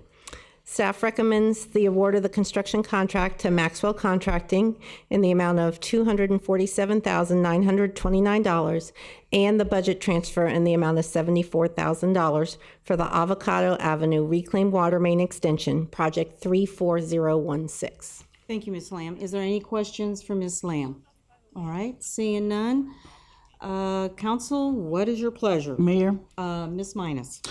Staff recommends the award of the construction contract to Maxwell Contracting in the amount of $247,929 and the budget transfer in the amount of $74,000 for the Avocado Avenue Reclaimed Water Main Extension, Project 34016. Thank you, Ms. Lamb. Is there any questions for Ms. Lamb? All right, seeing none. Council, what is your pleasure? Mayor, Ms. Minus.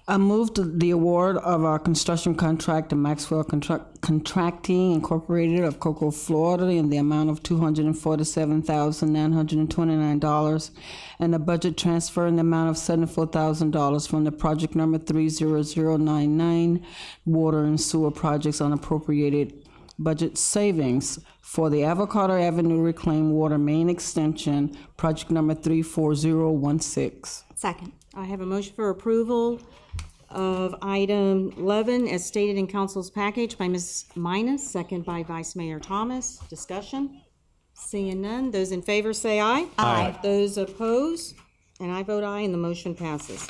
I moved the award of our construction contract to Maxwell Contracting Incorporated of Cocoa, Florida, in the amount of $247,929, and a budget transfer in the amount of $74,000 from the project number 30099, water and sewer projects unappropriated budget savings for the Avocado Avenue Reclaimed Water Main Extension, project number 34016. Second. I have a motion for approval of item 11 as stated in council's package by Ms. Minus, second by Vice Mayor Thomas. Discussion? Seeing none, those in favor say aye. Aye. Those opposed, and I vote aye, and the motion passes.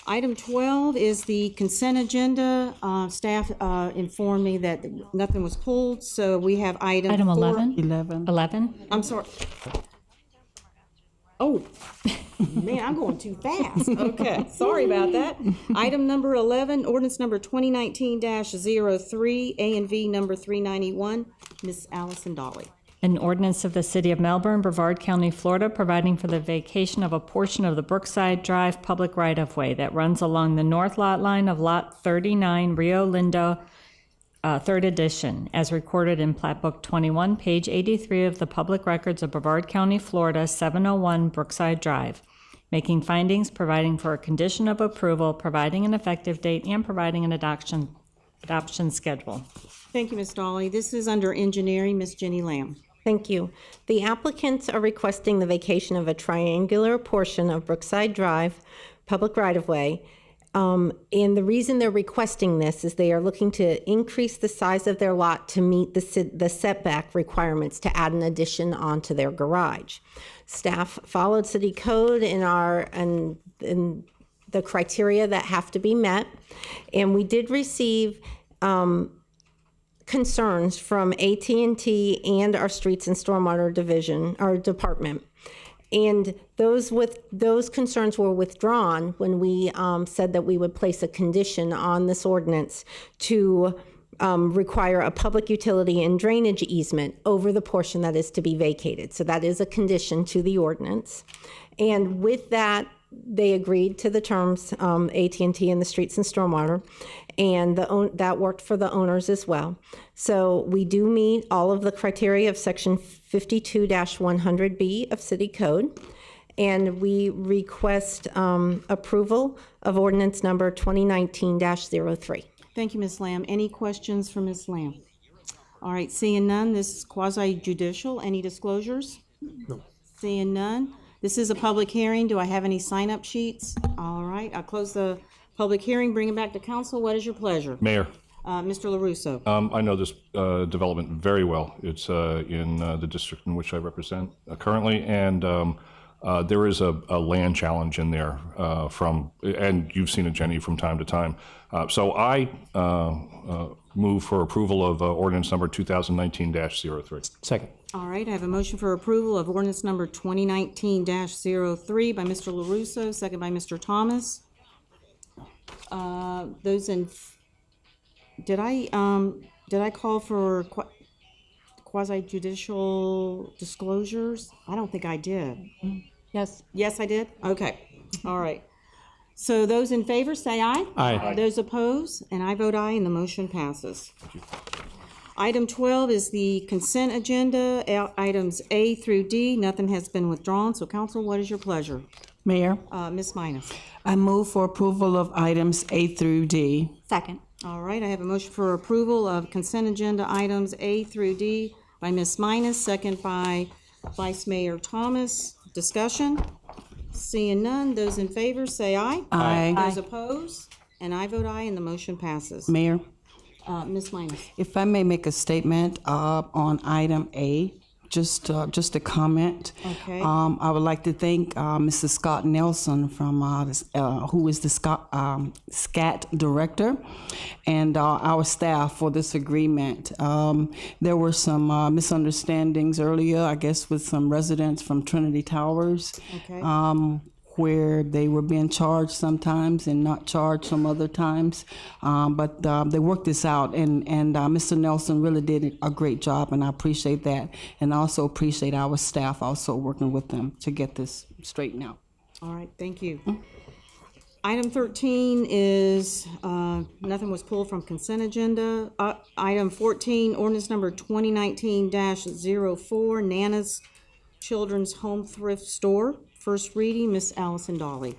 Item 12 is the consent agenda. Staff informed me that nothing was pulled, so we have item 11? 11. 11? I'm sorry. Oh, man, I'm going too fast. Okay, sorry about that. Item number 11, ordinance number 2019-03, A and V number 391. Ms. Allison Dolly. An ordinance of the City of Melbourne, Brevard County, Florida, providing for the vacation of a portion of the Brookside Drive public right-of-way that runs along the north lot line of Lot 39, Rio Linda, 3rd edition, as recorded in Plat Book 21, page 83 of the Public Records of Brevard County, Florida, 701 Brookside Drive, making findings, providing for a condition of approval, providing an effective date, and providing an adoption schedule. Thank you, Ms. Dolly. This is under engineering, Ms. Jenny Lamb. Thank you. The applicants are requesting the vacation of a triangular portion of Brookside Drive, public right-of-way. And the reason they're requesting this is they are looking to increase the size of their lot to meet the setback requirements to add an addition onto their garage. Staff followed city code in the criteria that have to be met. And we did receive concerns from AT&T and our Streets and Stormwater Division, our department. And those concerns were withdrawn when we said that we would place a condition on this ordinance to require a public utility and drainage easement over the portion that is to be vacated. So that is a condition to the ordinance. And with that, they agreed to the terms, AT&T and the Streets and Stormwater, and that worked for the owners as well. So we do meet all of the criteria of Section 52-100B of City Code, and we request approval of ordinance number 2019-03. Thank you, Ms. Lamb. Any questions for Ms. Lamb? All right, seeing none, this is quasi-judicial. Any disclosures? No. Seeing none. This is a public hearing. Do I have any sign-up sheets? All right, I'll close the public hearing, bring it back to council. What is your pleasure? Mayor. Mr. LaRusso. I know this development very well. It's in the district in which I represent currently, and there is a land challenge in there and you've seen it, Jenny, from time to time. So I move for approval of ordinance number 2019-03. Second. All right, I have a motion for approval of ordinance number 2019-03 by Mr. LaRusso, second by Mr. Thomas. Did I call for quasi-judicial disclosures? I don't think I did. Yes. Yes, I did? Okay, all right. So those in favor say aye. Aye. Those opposed, and I vote aye, and the motion passes. Item 12 is the consent agenda, items A through D. Nothing has been withdrawn, so council, what is your pleasure? Mayor, Ms. Minus. I move for approval of items A through D. Second. All right, I have a motion for approval of consent agenda items A through D by Ms. Minus, second by Vice Mayor Thomas. Discussion? Seeing none, those in favor say aye. Aye. Those opposed, and I vote aye, and the motion passes. Mayor, Ms. Minus. if I may make a statement on item A, just a comment. Okay. I would like to thank Mrs. Scott Nelson from who is the SCAT director, and our staff for this agreement. There were some misunderstandings earlier, I guess, with some residents from Trinity Towers. Okay. Where they were being charged sometimes and not charged some other times. But they worked this out, and Mr. Nelson really did a great job, and I appreciate that. And I also appreciate our staff also working with them to get this straightened out. All right, thank you. Item 13 is, nothing was pulled from consent agenda. Item 14, ordinance number 2019-04, Nana's Children's Home Thrift Store. First reading, Miss Allison Dolly.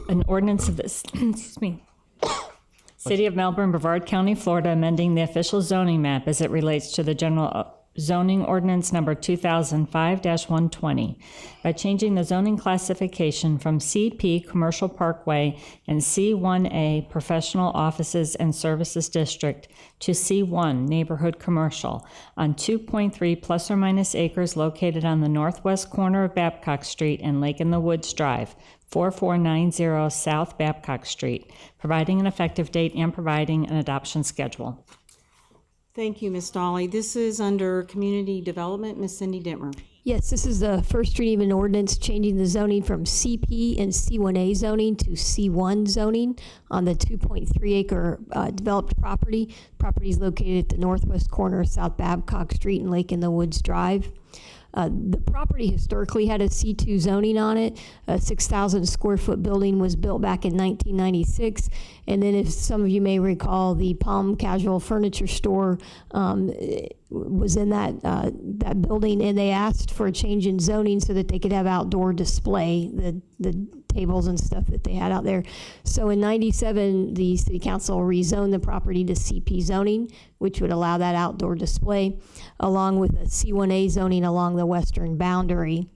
An ordinance of this, excuse me, City of Melbourne, Brevard County, Florida, amending the official zoning map as it relates to the general zoning ordinance number 2005-120 by changing the zoning classification from CP Commercial Parkway and C1A Professional Offices and Services District to C1 Neighborhood Commercial on 2.3 plus or minus acres located on the northwest corner of Babcock Street and Lake in the Woods Drive, 4490 South Babcock Street, providing an effective date and providing an adoption schedule. Thank you, Ms. Dolly. This is under Community Development. Ms. Cindy Dittmer. Yes, this is the first reading of an ordinance changing the zoning from CP and C1A zoning to C1 zoning on the 2.3 acre developed property. Property is located at the northwest corner of South Babcock Street and Lake in the Woods Drive. The property historically had a C2 zoning on it. A 6,000 square foot building was built back in 1996. And then, if some of you may recall, the Palm Casual Furniture Store was in that building, and they asked for a change in zoning so that they could have outdoor display, the tables and stuff that they had out there. So in 97, the city council rezoned the property to CP zoning, which would allow that outdoor display, along with a C1A zoning along the western boundary.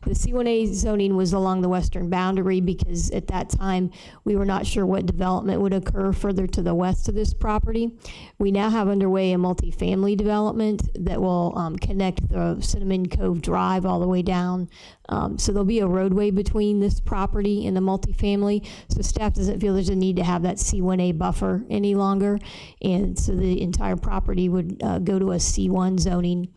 The C1A zoning was along the western boundary because at that time we were not sure what development would occur further to the west of this property. We now have underway a multifamily development that will connect the Cinnamon Cove Drive all the way down. So there'll be a roadway between this property and the multifamily. So staff doesn't feel there's a need to have that C1A buffer any longer. And so the entire property would go to a C1 zoning.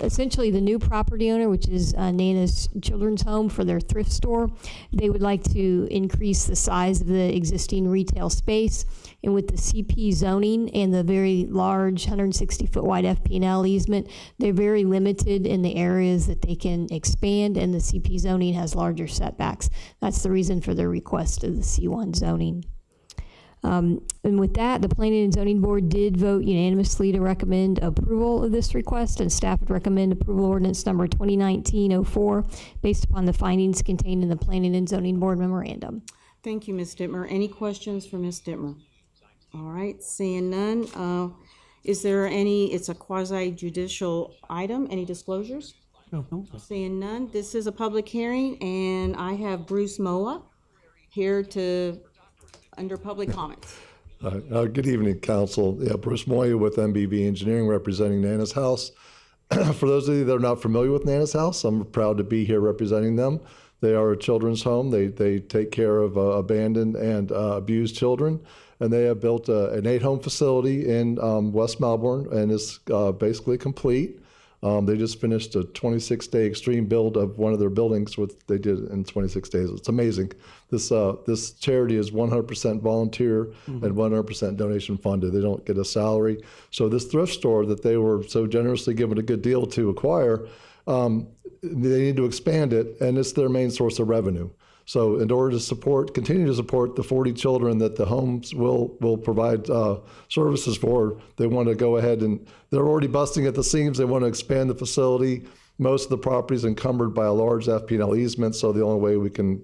Essentially, the new property owner, which is Nana's Children's Home for their thrift store, they would like to increase the size of the existing retail space. And with the CP zoning and the very large 160-foot wide FP&L easement, they're very limited in the areas that they can expand, and the CP zoning has larger setbacks. That's the reason for their request of the C1 zoning. And with that, the Planning and Zoning Board did vote unanimously to recommend approval of this request, and staff would recommend approval ordinance number 2019-04 based upon the findings contained in the Planning and Zoning Board memorandum. Thank you, Ms. Dittmer. Any questions for Ms. Dittmer? All right, seeing none. Is there any, it's a quasi-judicial item, any disclosures? No. Seeing none, this is a public hearing, and I have Bruce Moa here to under public comments. Good evening, Council. Yeah, Bruce Moya with MBV Engineering representing Nana's House. For those of you that are not familiar with Nana's House, I'm proud to be here representing them. They are a children's home. They take care of abandoned and abused children, and they have built an 8-home facility in West Melbourne, and it's basically complete. They just finished a 26-day extreme build of one of their buildings, what they did in 26 days. It's amazing. This charity is 100% volunteer and 100% donation funded. They don't get a salary. So this thrift store that they were so generously given a good deal to acquire, they need to expand it, and it's their main source of revenue. So in order to continue to support the 40 children that the homes will provide services for, they want to go ahead, and they're already busting at the seams. They want to expand the facility. Most of the property is encumbered by a large FP&L easement, so the only way we can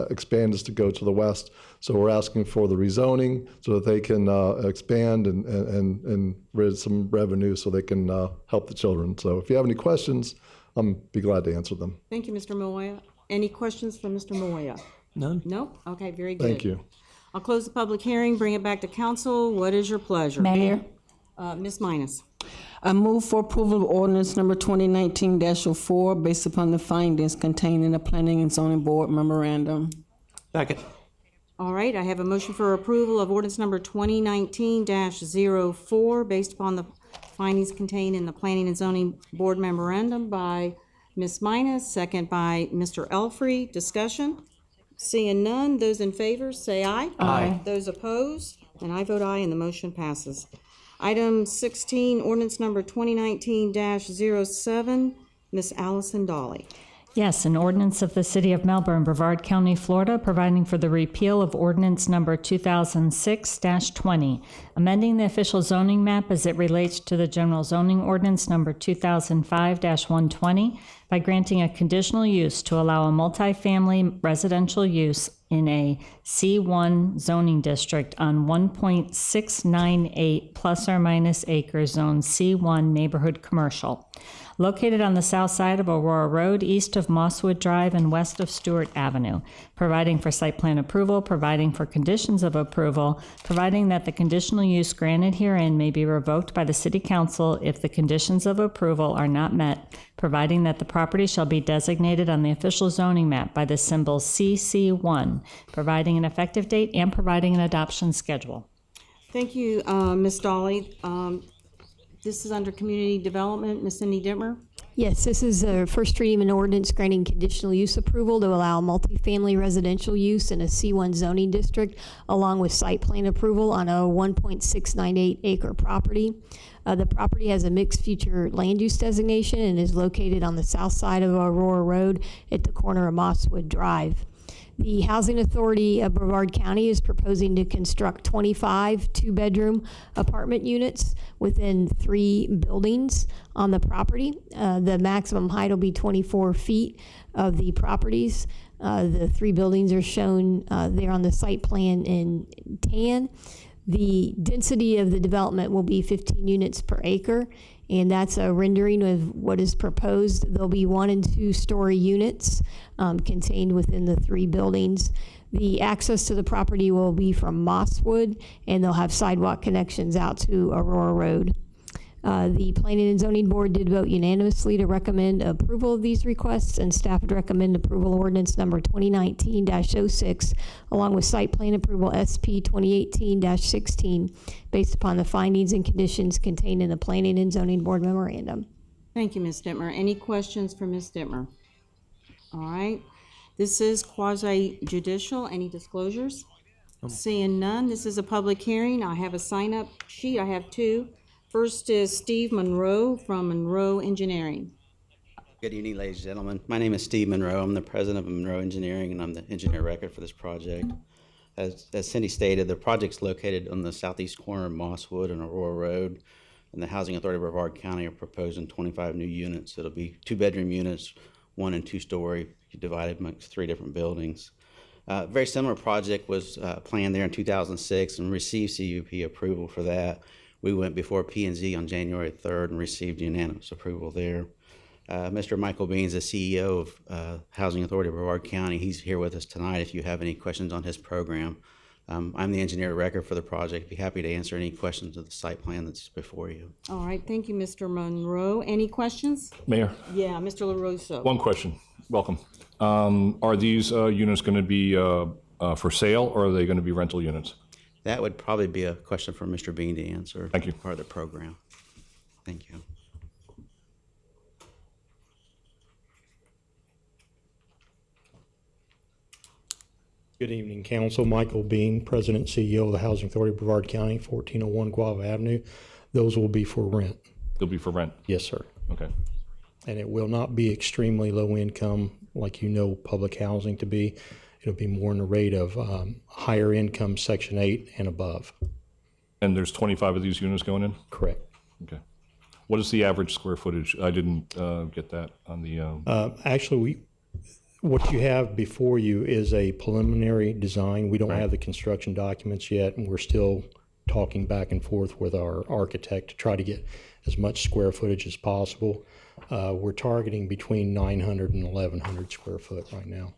expand is to go to the west. So we're asking for the rezoning so that they can expand and raise some revenue so they can help the children. So if you have any questions, I'll be glad to answer them. Thank you, Mr. Moya. Any questions for Mr. Moya? None. No? Okay, very good. Thank you. I'll close the public hearing, bring it back to council. What is your pleasure? Mayor. Ms. Minus. I move for approval of ordinance number 2019-04 based upon the findings contained in the Planning and Zoning Board memorandum. Second. All right, I have a motion for approval of ordinance number 2019-04 based upon the findings contained in the Planning and Zoning Board memorandum by Ms. Minus, second by Mr. Alfrey. Discussion? Seeing none, those in favor say aye. Aye. Those opposed? And I vote aye, and the motion passes. Item 16, ordinance number 2019-07, Ms. Allison Dolly. Yes, an ordinance of the City of Melbourne, Brevard County, Florida, providing for the repeal of ordinance number 2006-20, amending the official zoning map as it relates to the general zoning ordinance number 2005-120 by granting a conditional use to allow a multifamily residential use in a C1 zoning district on 1.698 plus or minus acre zone C1 neighborhood commercial, located on the south side of Aurora Road, east of Mosswood Drive and west of Stewart Avenue, providing for site plan approval, providing for conditions of approval, providing that the conditional use granted herein may be revoked by the City Council if the conditions of approval are not met, providing that the property shall be designated on the official zoning map by the symbol CC1, providing an effective date and providing an adoption schedule. Thank you, Ms. Dolly. This is under community development. Ms. Cindy Dittmer? Yes, this is a first reading of an ordinance granting conditional use approval to allow multifamily residential use in a C1 zoning district, along with site plan approval on a 1.698 acre property. The property has a mixed future land use designation and is located on the south side of Aurora Road at the corner of Mosswood Drive. The Housing Authority of Brevard County is proposing to construct 25 two-bedroom apartment units within 3 buildings on the property. The maximum height will be 24 feet of the properties. The 3 buildings are shown there on the site plan in tan. The density of the development will be 15 units per acre, and that's a rendering of what is proposed. There'll be 1 and 2 story units contained within the 3 buildings. The access to the property will be from Mosswood, and they'll have sidewalk connections out to Aurora Road. The Planning and Zoning Board did vote unanimously to recommend approval of these requests, and staff would recommend approval of ordinance number 2019-06, along with site plan approval SP 2018-16, based upon the findings and conditions contained in the Planning and Zoning Board memorandum. Thank you, Ms. Dittmer. Any questions for Ms. Dittmer? All right. This is quasi-judicial. Any disclosures? Seeing none, this is a public hearing. I have a sign-up sheet. I have 2. First is Steve Monroe from Monroe Engineering. Good evening, ladies and gentlemen. My name is Steve Monroe. I'm the president of Monroe Engineering, and I'm the engineer record for this project. As Cindy stated, the project's located on the southeast corner of Mosswood and Aurora Road, and the Housing Authority of Brevard County are proposing 25 new units. It'll be 2-bedroom units, 1 and 2 story, divided amongst 3 different buildings. A very similar project was planned there in 2006 and received CUP approval for that. We went before P&Z on January 3rd and received unanimous approval there. Mr. Michael Bean is the CEO of Housing Authority of Brevard County. He's here with us tonight if you have any questions on his program. I'm the engineer of record for the project. Be happy to answer any questions of the site plan that's before you. All right, thank you, Mr. Monroe. Any questions? Mayor, Yeah, Mr. LaRosa. one question. Welcome. Are these units going to be for sale, or are they going to be rental units? That would probably be a question for Mr. Bean to answer. Thank you. Part of the program. Thank you. Good evening, Council. Michael Bean, President and CEO of the Housing Authority of Brevard County, 1401 Guava Avenue. Those will be for rent. They'll be for rent? Yes, sir. Okay. And it will not be extremely low income like you know public housing to be. It'll be more in the rate of higher income Section 8 and above. And there's 25 of these units going in? Correct. Okay. What is the average square footage? I didn't get that on the... Actually, what you have before you is a preliminary design. We don't have the construction documents yet, and we're still talking back and forth with our architect to try to get as much square footage as possible. We're targeting between 900 and 1,100 square foot right now.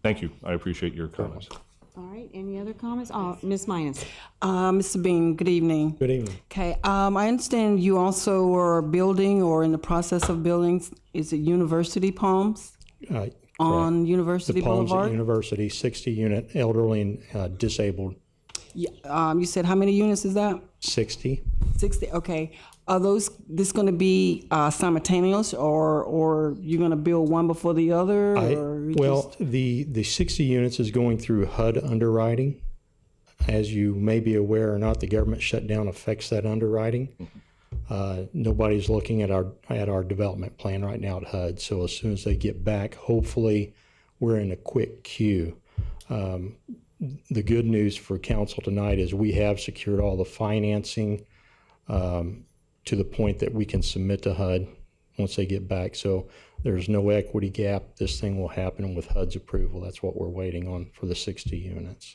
Thank you. I appreciate your comments. All right, any other comments? Ms. Minus. Mr. Bean, good evening. Good evening. Okay, I understand you also are building or in the process of building, is it University Palms? On University the Palms Boulevard? at University, 60 unit elderly and disabled. Yeah, you said how many units is that? 60. 60, okay. Are this going to be simultaneous, or you're going to build one before the other? The 60 units is going through HUD underwriting. As you may be aware or not, the government shutdown affects that underwriting. Nobody's looking at our development plan right now at HUD. So as soon as they get back, hopefully we're in a quick queue. The good news for council tonight is we have secured all the financing to the point that we can submit to HUD once they get back. So there's no equity gap. This thing will happen with HUD's approval. That's what we're waiting on for the 60 units.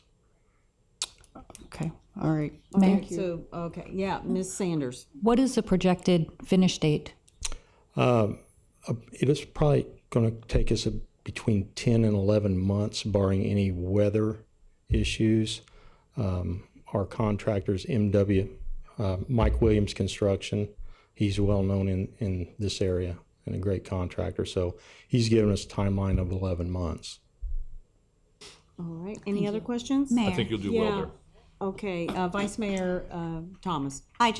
Okay, all right. Thank you. So, okay, yeah, Ms. Sanders. What is the projected finish date? It is probably going to take us between 10 and 11 months, barring any weather issues. Our contractors, Mike Williams Construction, he's well known in this area and a great contractor. So he's given us a timeline of 11 months. All right, any other questions? Mayor. I think you'll do well there. Okay, Vice Mayor Thomas. I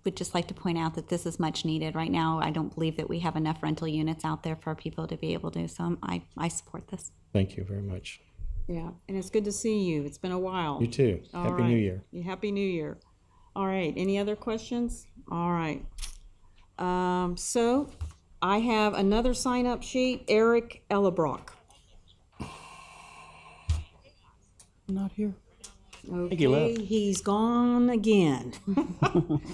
would just like to point out that this is much needed right now. I don't believe that we have enough rental units out there for people to be able to, so I support this. Thank you very much. Yeah, and it's good to see you. It's been a while. You too. Happy New Year. Yeah, Happy New Year. All right, any other questions? All right. So I have another sign-up sheet, Eric Ellebrock. Not here. Okay, he's gone again.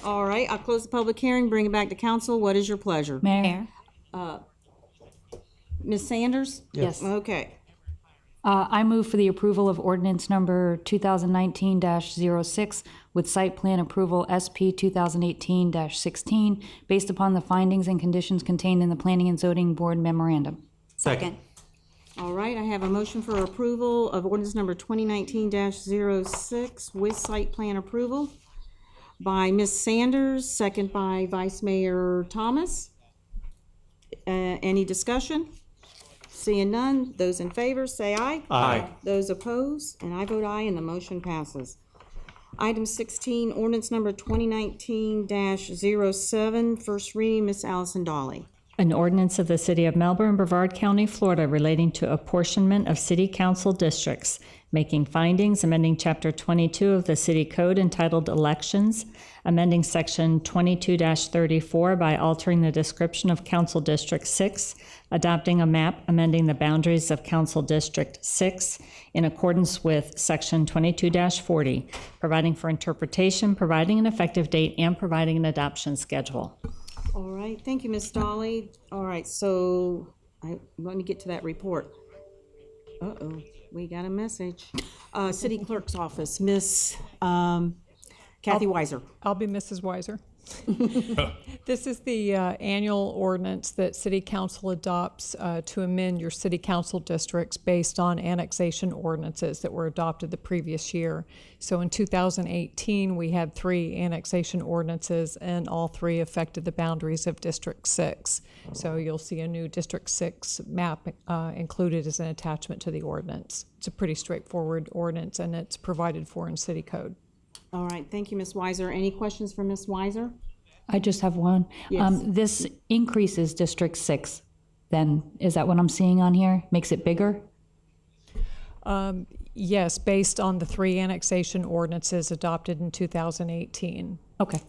All right, I'll close the public hearing, bring it back to council. What is your pleasure? Mayor? Ms. Sanders? Yes. Okay. I move for the approval of ordinance number 2019-06 with site plan approval SP 2018-16 based upon the findings and conditions contained in the Planning and Zoning Board memorandum. Second. All right, I have a motion for approval of ordinance number 2019-06 with site plan approval by Ms. Sanders, second by Vice Mayor Thomas. Any discussion? Seeing none, those in favor say aye. Aye. Those opposed, and I vote aye, and the motion passes. Item 16, ordinance number 2019-07, first reading, Ms. Allison Dolly. An ordinance of the City of Melbourne, Brevard County, Florida, relating to apportionment of city council districts, making findings, amending Chapter 22 of the City Code entitled Elections, amending Section 22-34 by altering the description of Council District 6, adopting a map amending the boundaries of Council District 6 in accordance with Section 22-40, providing for interpretation, providing an effective date, and providing an adoption schedule. All right, thank you, Ms. Dolly. All right, so let me get to that report. Uh-oh, we got a message. City Clerk's Office, Miss Kathy Weiser. I'll be Mrs. Weiser. This is the annual ordinance that City Council adopts to amend your City Council districts based on annexation ordinances that were adopted the previous year. So in 2018, we had 3 annexation ordinances, and all 3 affected the boundaries of District 6. So you'll see a new District 6 map included as an attachment to the ordinance. It's a pretty straightforward ordinance, and it's provided for in City Code. All right, thank you, Ms. Weiser. Any questions for Ms. Weiser? I just have one. Yes. This increases District 6, then. Is that what I'm seeing on here? Makes it bigger? Yes, based on the 3 annexation ordinances adopted in 2018. Okay.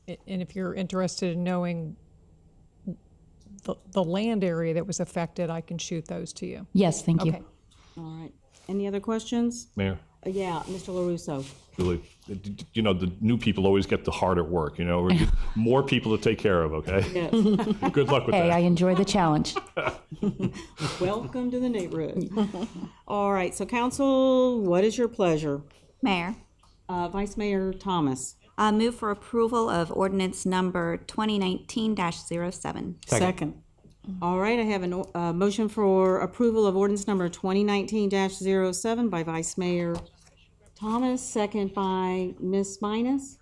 And if you're interested in knowing the land area that was affected, I can shoot those to you. Yes, thank you. Okay. All right. Any other questions? Mayor, Yeah, Mr. LaRusso. Julie, you know, the new people always get the harder work, you know, more people to take care of, okay? Yes. Good luck with Hey, that. I enjoy the challenge. Welcome to the neighborhood. All right, so council, what is your pleasure? Mayor, Vice Mayor Thomas. move for approval of ordinance number 2019-07. Second. All right, I have a motion for approval of ordinance number 2019-07 by Vice Mayor Thomas, second by Ms. Minus.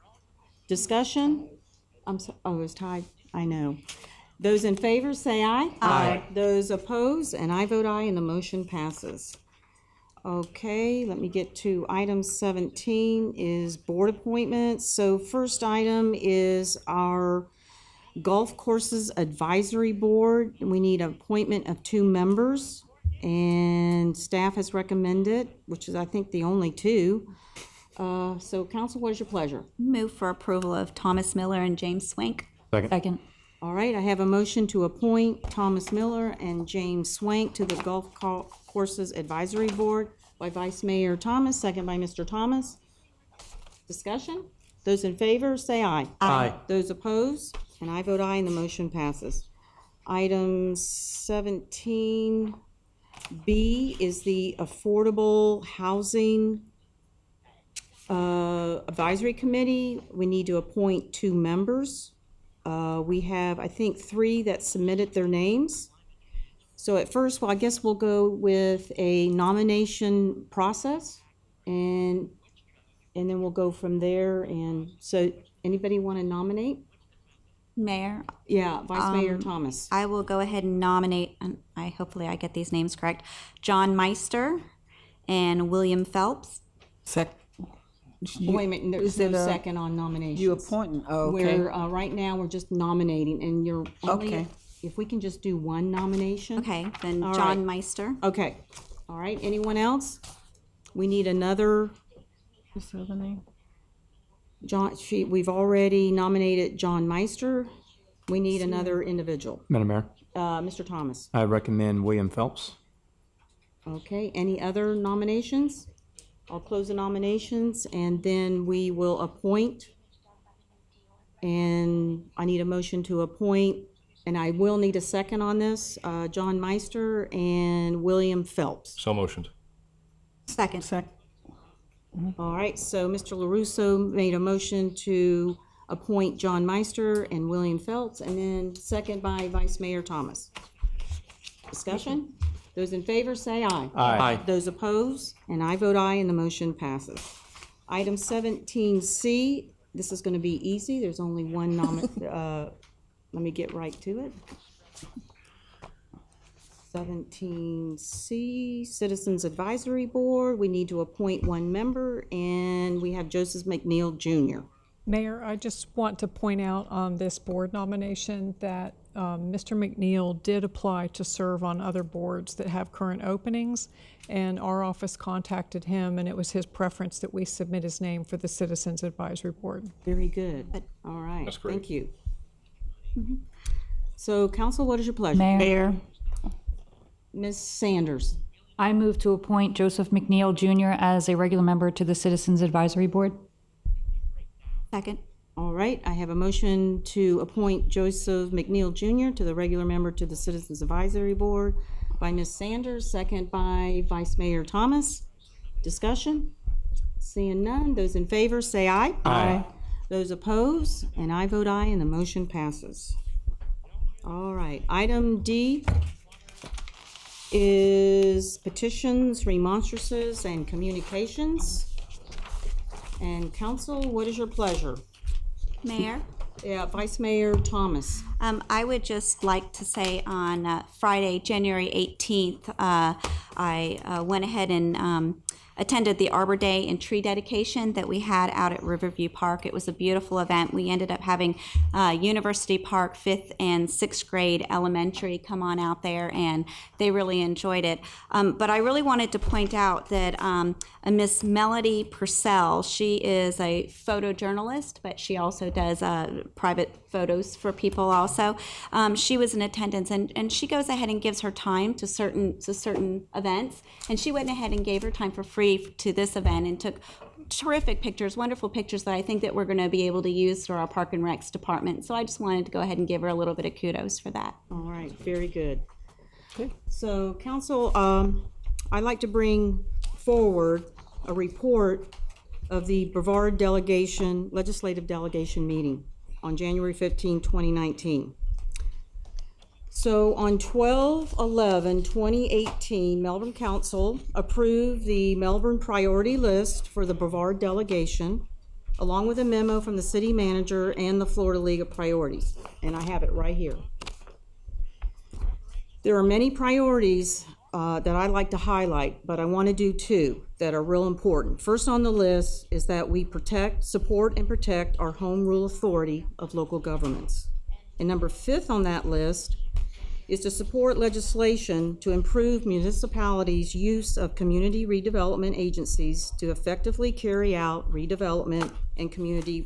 Discussion? Oh, it's tied. I know. Those in favor say aye. Aye. Those opposed, and I vote aye, and the motion passes. Okay, let me get to item 17 is board appointments. So first item is our Golf Courses Advisory Board. We need an appointment of 2 members, and staff has recommended, which is, I think, the only 2. So council, what is your pleasure? Move for approval of Thomas Miller and James Swank. Second. All right, I have a motion to appoint Thomas Miller and James Swank to the Golf Courses Advisory Board by Vice Mayor Thomas, second by Mr. Thomas. Discussion? Those in favor, say aye. Aye. Those opposed, and I vote aye, and the motion passes. Item 17B is the Affordable Housing Advisory Committee. We need to appoint 2 members. We have, I think, 3 that submitted their names. So at first, well, I guess we'll go with a nomination process, and then we'll go from there. And so, anybody want to nominate? Mayor, Yeah, Vice Mayor Thomas. I will go ahead and nominate, and hopefully I get these names correct, John Meister and William Phelps. Wait a minute, there's Is it no a- second on nominations. You appointing, oh, okay. We're, right now, we're just nominating, and you're only, Okay. if we can just do 1 nomination. Okay, then All John right. Meister. Okay, all right, anyone else? We need another, What's the other name? we've already nominated John Meister. We need another individual. Madam Mayor, Mr. Thomas. I recommend William Phelps. Okay, any other nominations? I'll close the nominations, and then we will appoint. And I need a motion to appoint, and I will need a second on this, John Meister and William Phelps. So motioned. Second. All right, so Mr. LaRusso made a motion to appoint John Meister and William Phelps, and then second by Vice Mayor Thomas. Discussion? Those in favor say aye. Aye. Those opposed, and I vote aye, and the motion passes. Item 17C, this is going to be easy. There's only one let me get right to it. 17C, Citizens Advisory Board. We need to appoint one member, and we have Joseph McNeil Jr. Mayor, I just want to point out on this board nomination that Mr. McNeil did apply to serve on other boards that have current openings, and our office contacted him, and it was his preference that we submit his name for the Citizens Advisory Board. Very good. All right. That's great. Thank you. So, council, what is your pleasure? Mayor. Ms. Sanders. I move to appoint Joseph McNeil Jr. as a regular member to the Citizens Advisory Board. Second. All right, I have a motion to appoint Joseph McNeil Jr. to the regular member to the Citizens Advisory Board by Ms. Sanders, second by Vice Mayor Thomas. Discussion? Seeing none, those in favor say aye. Aye. Those opposed, and I vote aye, and the motion passes. All right, item D is petitions, remonstrances, and communications. And council, what is your pleasure? Mayor? Yeah, Vice Mayor Thomas. I would just like to say on Friday, January 18th, I went ahead and attended the Arbor Day and tree dedication that we had out at Riverview Park. It was a beautiful event. We ended up having University Park 5th and 6th grade elementary come on out there, and they really enjoyed it. But I really wanted to point out that Miss Melody Purcell, she is a photojournalist, but she also does private photos for people also. She was in attendance, and she goes ahead and gives her time to certain events, and she went ahead and gave her time for free to this event and took terrific pictures, wonderful pictures that I think that we're going to be able to use through our Park and Recs department. So I just wanted to go ahead and give her a little bit of kudos for that. All right, very good. Okay. So, council, I'd like to bring forward a report of the Brevard legislative delegation meeting on January 15, 2019. So on 12/11/2018, Melbourne Council approved the Melbourne priority list for the Brevard delegation, along with a memo from the city manager and the Florida League of Priorities. And I have it right here. There are many priorities that I'd like to highlight, but I want to do two that are real important. First on the list is that we support and protect our home rule authority of local governments. And number 5 on that list is to support legislation to improve municipalities' use of community redevelopment agencies to effectively carry out redevelopment and community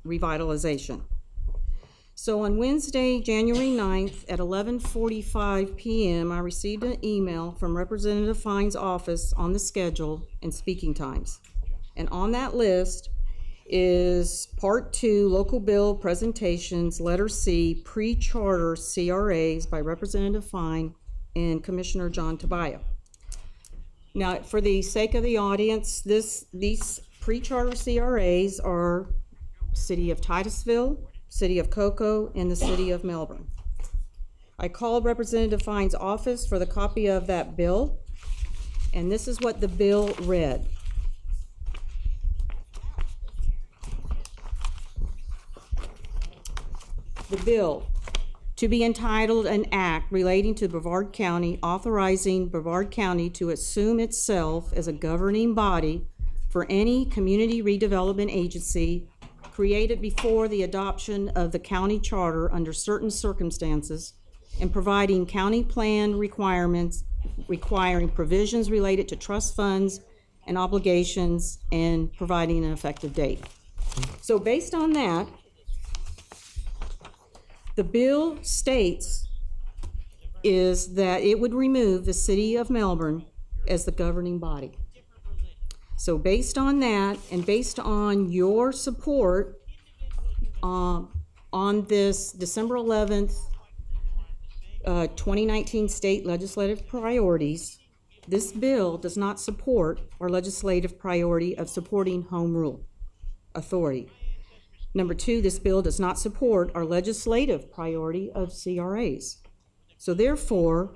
revitalization. So on Wednesday, January 9th at 11:45 p.m., I received an email from Representative Fine's office on the schedule and speaking times. And on that list is Part 2, Local Bill Presentations, Letter C, Pre-Charter CRAs by Representative Fine and Commissioner John Tobias. Now, for the sake of the audience, these pre-charter CRAs are City of Titusville, City of Cocoa, and the City of Melbourne. I called Representative Fine's office for the copy of that bill, and this is what the bill read. The bill to be entitled an act relating to Brevard County, authorizing Brevard County to assume itself as a governing body for any community redevelopment agency created before the adoption of the county charter under certain circumstances, and providing county plan requirements requiring provisions related to trust funds and obligations, and providing an effective date. So based on that, the bill states is that it would remove the City of Melbourne as the governing body. So based on that, and based on your support on this December 11th, 2019 state legislative priorities, this bill does not support our legislative priority of supporting home rule authority. Number two, this bill does not support our legislative priority of CRAs. So therefore,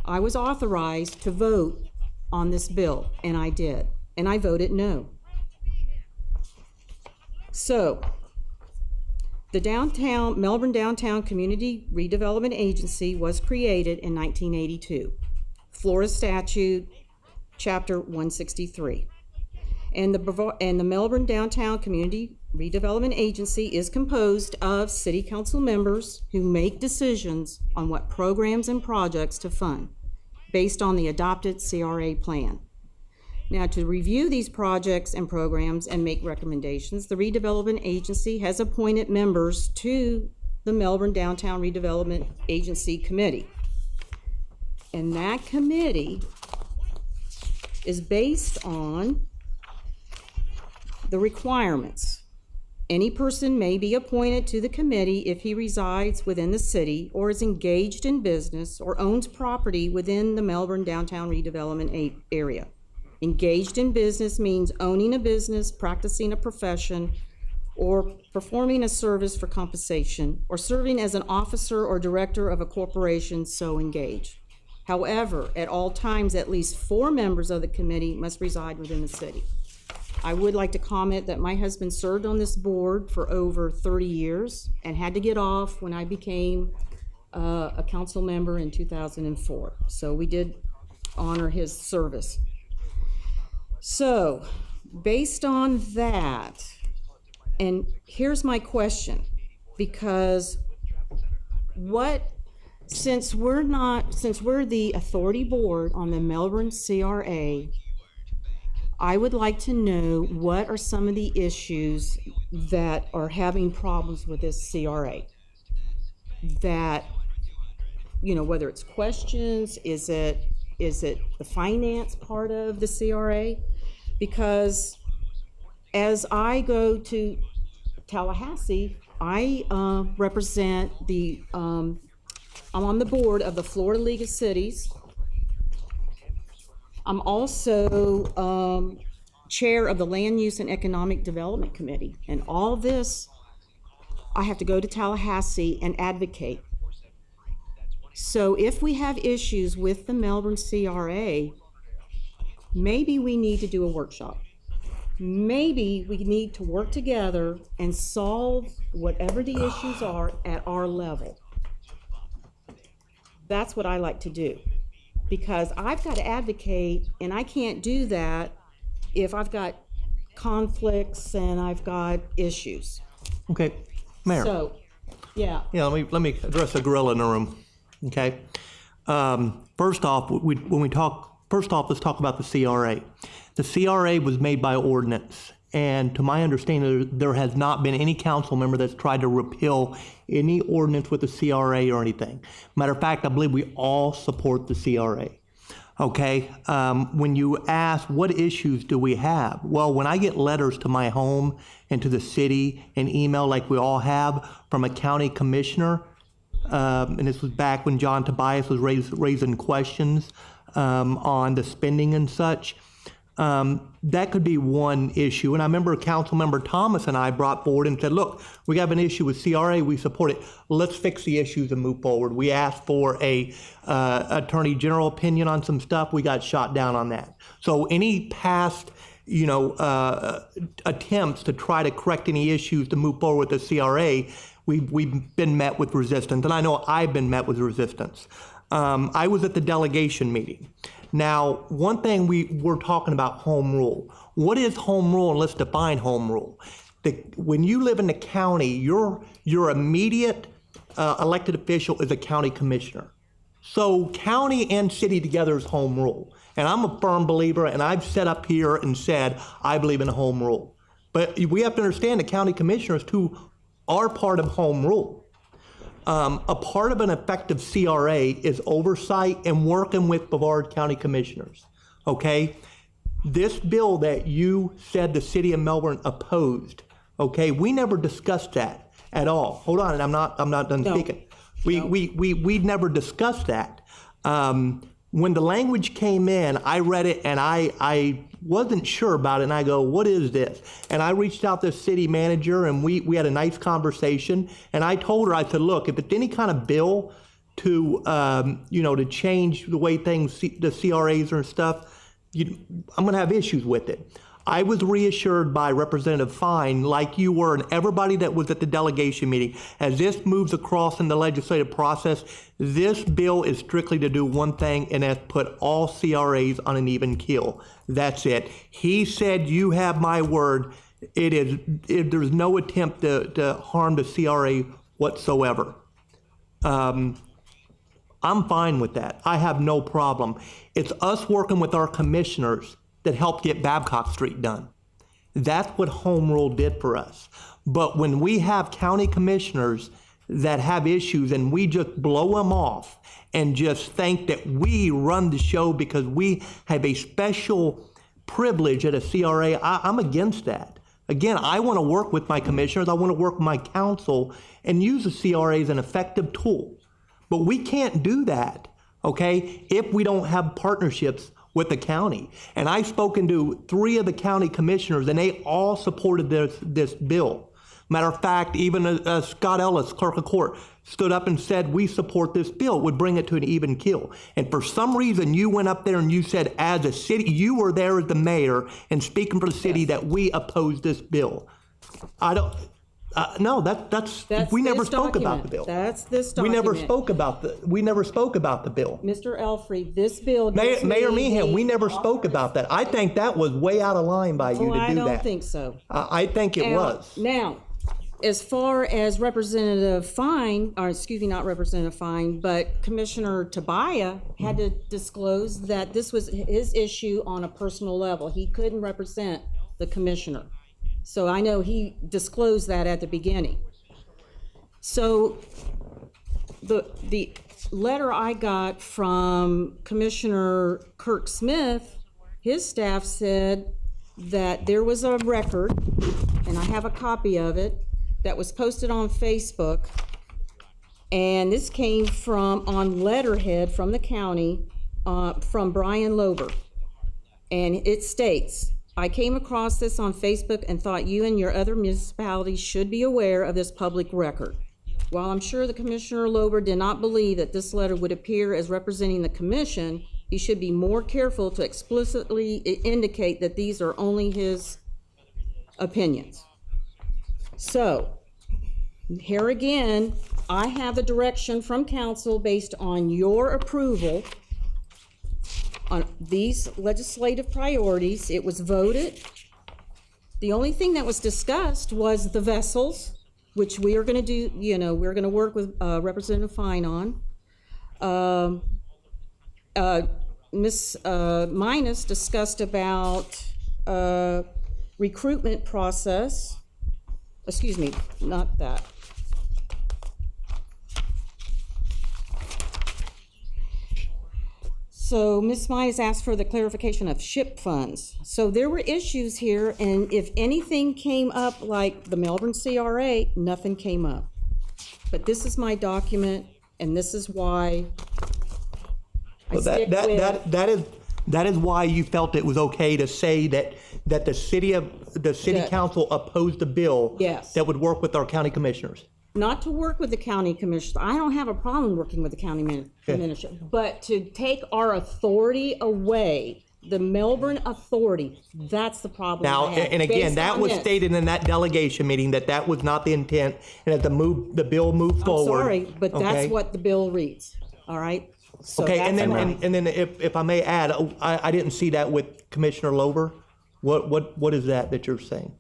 I was authorized to vote on this bill, and I did, and I voted no. So, the Melbourne Downtown Community Redevelopment Agency was created in 1982, Florida Statute, Chapter 163. And the Melbourne Downtown Community Redevelopment Agency is composed of city council members who make decisions on what programs and projects to fund based on the adopted CRA plan. Now, to review these projects and programs and make recommendations, the Redevelopment Agency has appointed members to the Melbourne Downtown Redevelopment Agency Committee. And that committee is based on the requirements. Any person may be appointed to the committee if he resides within the city or is engaged in business or owns property within the Melbourne Downtown Redevelopment area. Engaged in business means owning a business, practicing a profession, or performing a service for compensation, or serving as an officer or director of a corporation so engaged. However, at all times, at least 4 members of the committee must reside within the city. I would like to comment that my husband served on this board for over 30 years and had to get off when I became a council member in 2004. So we did honor his service. So, based on that, and here's my question, because since we're the authority board on the Melbourne CRA, I would like to know what are some of the issues that are having problems with this CRA. That, whether it's questions, is it the finance part of the CRA? Because as I go to Tallahassee, I represent I'm on the board of the Florida League of Cities. I'm also chair of the Land Use and Economic Development Committee. And all this, I have to go to Tallahassee and advocate. So if we have issues with the Melbourne CRA, maybe we need to do a workshop. Maybe we need to work together and solve whatever the issues are at our level. That's what I like to do. Because I've got to advocate, and I can't do that if I've got conflicts and I've got issues. Okay, Mayor. So, yeah. Yeah, let me address the gorilla in the room. Okay. First off, let's talk about the CRA. The CRA was made by ordinance, and to my understanding, there has not been any council member that's tried to repeal any ordinance with the CRA or anything. Matter of fact, I believe we all support the CRA. Okay, when you ask what issues do we have? Well, when I get letters to my home and to the city and email like we all have from a county commissioner, and this was back when John Tobias was raising questions on the spending and such, that could be one issue. And I remember Councilmember Thomas and I brought forward and said, look, we have an issue with CRA, we support it. Let's fix the issues and move forward. We asked for a Attorney General opinion on some stuff. We got shot down on that. So any past attempts to try to correct any issues to move forward with the CRA, we've been met with resistance. And I know I've been met with resistance. I was at the delegation meeting. Now, one thing we're talking about home rule. What is home rule, and let's define home rule. When you live in the county, your immediate elected official is a county commissioner. So county and city together is home rule. And I'm a firm believer, and I've set up here and said, I believe in home rule. But we have to understand the county commissioners too are part of home rule. A part of an effective CRA is oversight and working with Brevard County Commissioners, okay? This bill that you said the city of Melbourne opposed, okay, we never discussed that at all. Hold on, and I'm not done speaking. We never discussed that. When the language came in, I read it and I wasn't sure about it, and I go, what is this? And I reached out to the city manager, and we had a nice conversation, and I told her, I said, look, if it's any kind of bill to, to change the way things, the CRAs and stuff, I'm gonna have issues with it. I was reassured by Representative Fine, like you were, and everybody that was at the delegation meeting, as this moves across in the legislative process, this bill is strictly to do one thing, and that's put all CRAs on an even keel. That's it. He said, you have my word. There's no attempt to harm the CRA whatsoever. I'm fine with that. I have no problem. It's us working with our commissioners that helped get Babcock Street done. That's what Home Rule did for us. But when we have county commissioners that have issues and we just blow them off and just think that we run the show because we have a special privilege at a CRA, I'm against that. Again, I want to work with my commissioners, I want to work with my council and use the CRA as an effective tool. But we can't do that, okay, if we don't have partnerships with the county. And I've spoken to 3 of the county commissioners, and they all supported this bill. Matter of fact, even Scott Ellis, clerk of court, stood up and said, we support this bill, would bring it to an even keel. And for some reason, you went up there and you said, as a city, you were there as the mayor and speaking for the city, that we oppose this bill. I don't. No, that's we never spoke about the bill. That's this document. We never spoke about the bill. Mr. Alfrey, this bill. Mayor Meehan, we never spoke about that. I think that was way out of line by you to do that. I don't think so. I think it was. Now, as far as Representative Fine, or excuse me, not Representative Fine, but Commissioner Tabaya had to disclose that this was his issue on a personal level. He couldn't represent the commissioner. So I know he disclosed that at the beginning. So the letter I got from Commissioner Kirk Smith, his staff said that there was a record, and I have a copy of it, that was posted on Facebook, and this came from, on letterhead from the county, from Brian Lober, and it states, I came across this on Facebook and thought you and your other municipalities should be aware of this public record. While I'm sure the Commissioner Lober did not believe that this letter would appear as representing the commission, he should be more careful to explicitly indicate that these are only his opinions. So, here again, I have a direction from council based on your approval on these legislative priorities. It was voted. The only thing that was discussed was the vessels, which we are going to do, we're going to work with Representative Fine on. Ms. Minus discussed about recruitment process. Excuse me, not that. So Ms. Minus asked for the clarification of SHIP funds. So there were issues here, and if anything came up like the Melbourne CRA, nothing came up. But this is my document, and this is why I stick with... That is why you felt it was okay to say that the city council opposed the bill. Yes. That would work with our county commissioners. Not to work with the county commissioner. I don't have a problem working with the county commissioner, but to take our authority away, the Melbourne authority, that's the problem. Now, and again, that was stated in that delegation meeting that was not the intent, and that the bill moved forward. I'm sorry, but that's what the bill reads. All right. So okay, and then if I may add, I didn't see that with Commissioner Lober. What is that you're saying?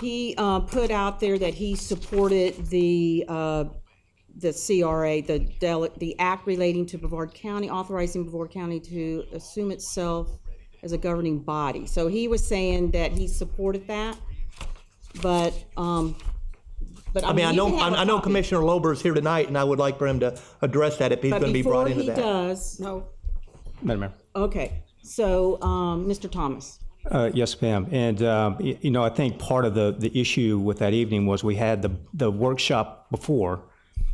He put out there that he supported the CRA, the act relating to Brevard County, authorizing Brevard County to assume itself as a governing body. So he was saying that he supported that, but I know Commissioner Lober is here tonight, and I would like for him to address that if he's going to be brought into that. Before he does, Madam Mayor. Okay. So, Mr. Thomas. Yes, ma'am. And, I think part of the issue with that evening was we had the workshop before,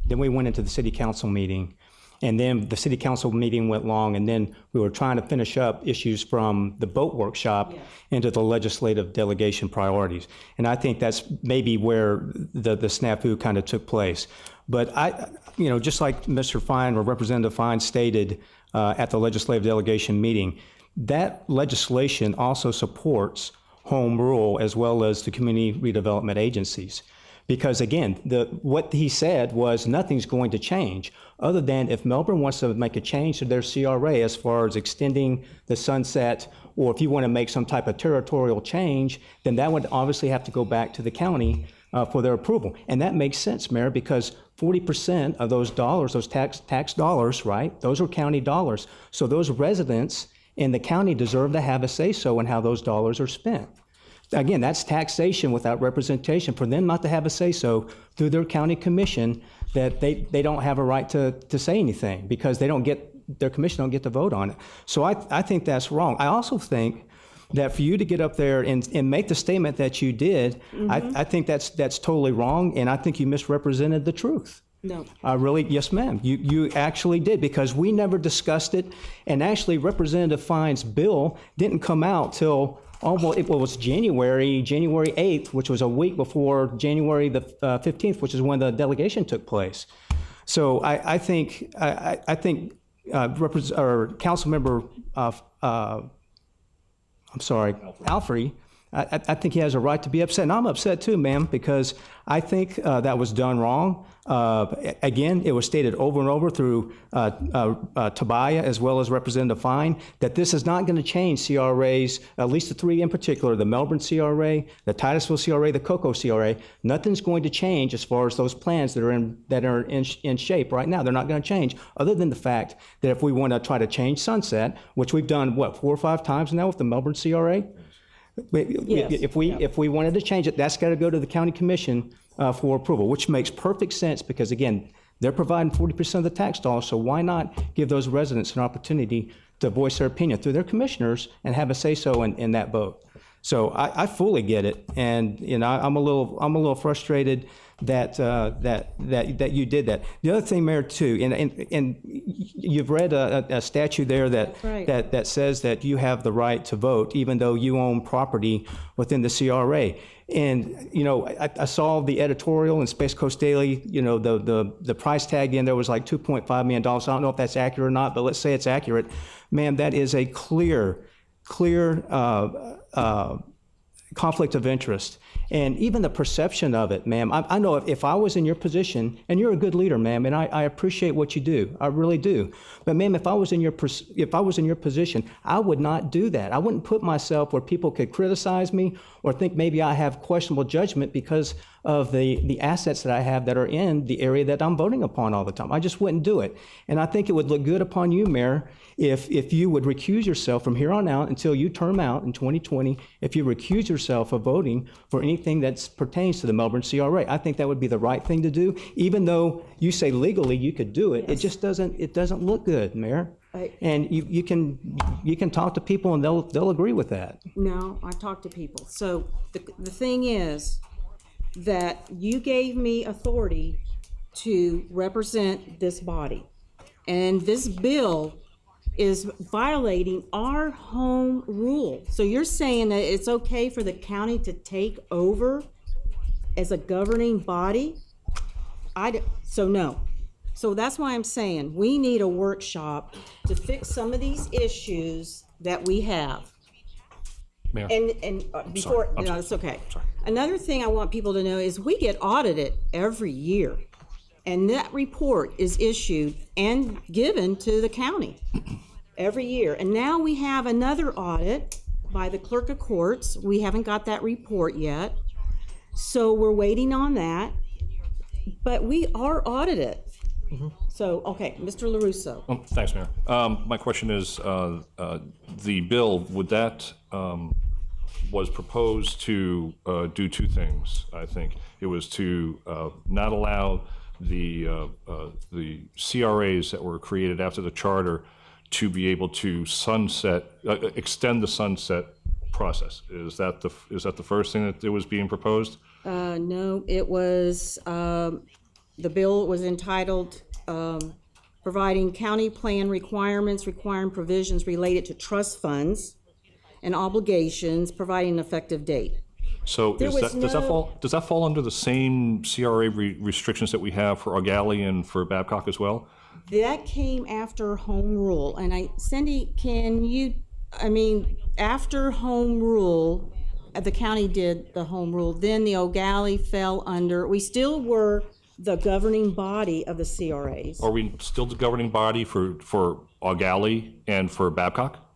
then we went into the city council meeting, And then the city council meeting went long, and then we were trying to finish up issues from the boat workshop into the legislative delegation priorities. And I think that's maybe where the snafu kind of took place. But just like Mr. Fine or Representative Fine stated at the legislative delegation meeting, that legislation also supports home rule as well as the community redevelopment agencies. Because again, what he said was nothing's going to change other than if Melbourne wants to make a change to their CRA as far as extending the sunset, or if you want to make some type of territorial change, then that would obviously have to go back to the county for their approval. And that makes sense, Mayor, because 40% of those dollars, those tax dollars, right, those are county dollars. So those residents in the county deserve to have a say-so in how those dollars are spent. Again, that's taxation without representation. For them not to have a say-so through their county commission, that they don't have a right to say anything because their commission don't get to vote on it. So I think that's wrong. I also think that for you to get up there and make the statement that you did, I think that's totally wrong, and I think you misrepresented the truth. No. Yes, ma'am. You actually did, because we never discussed it, and actually Representative Fine's bill didn't come out till it was January 8th, which was a week before January the 15th, which is when the delegation took place. So I think Councilmember Alfrey, I think he has a right to be upset, and I'm upset too, ma'am, because I think that was done wrong. Again, it was stated over and over through Tobiah as well as Representative Fine that this is not going to change CRAs, at least the three in particular, the Melbourne CRA, the Titusville CRA, the Cocoa CRA. Nothing's going to change as far as those plans that are in shape right now. They're not going to change, other than the fact that if we want to try to change sunset, which we've done, 4 or 5 times now with the Melbourne CRA? Yes. If we wanted to change it, that's got to go to the county commission for approval, which makes perfect sense because, again, they're providing 40% of the tax dollars, so why not give those residents an opportunity to voice their opinion through their commissioners and have a say-so in that vote? So I fully get it, and I'm a little frustrated that you did that. The other thing, Mayor, too, and you've read a statute there that says that you have the right to vote even though you own property within the CRA. And I saw the editorial in Space Coast Daily. The price tag in there was like $2.5 million. I don't know if that's accurate or not, but let's say it's accurate. Ma'am, that is a clear conflict of interest. And even the perception of it, ma'am, I know if I was in your position, and you're a good leader, ma'am, and I appreciate what you do, I really do. But ma'am, if I was in your position, I would not do that. I wouldn't put myself where people could criticize me or think maybe I have questionable judgment because of the assets that I have that are in the area that I'm voting upon all the time. I just wouldn't do it. And I think it would look good upon you, Mayor, if you would recuse yourself from here on out until you term out in 2020, if you recuse yourself of voting for anything that pertains to the Melbourne CRA. I think that would be the right thing to do, even though you say legally you could do it. Yes. It just doesn't look good, Mayor. And you can talk to people and they'll agree with that. No, I talk to people. So the thing is that you gave me authority to represent this body, and this bill is violating our home rule. So you're saying that it's okay for the county to take over as a governing body? So no. So that's why I'm saying we need a workshop to fix some of these issues that we have. Mayor. And before, it's okay. Another thing I want people to know is we get audited every year. And that report is issued and given to the county every year. And now we have another audit by the clerk of courts. We haven't got that report yet. So we're waiting on that. But we are audited. Mm-hmm. So, okay, Mr. LaRusso. Thanks, Mayor. My question is, the bill, was proposed to do 2 things, I think. It was to not allow the CRAs that were created after the charter to be able to extend the sunset process. Is that the first thing that was being proposed? No, it was, the bill was entitled providing county plan requirements, requiring provisions related to trust funds and obligations, providing an effective date. So There was does that fall under the same CRA restrictions that we have for Argali and for Babcock as well? That came after home rule, and Cindy, after home rule, the county did the home rule, then the O'Galley fell under, we still were the governing body of the CRAs. Are we still the governing body for Argali and for Babcock?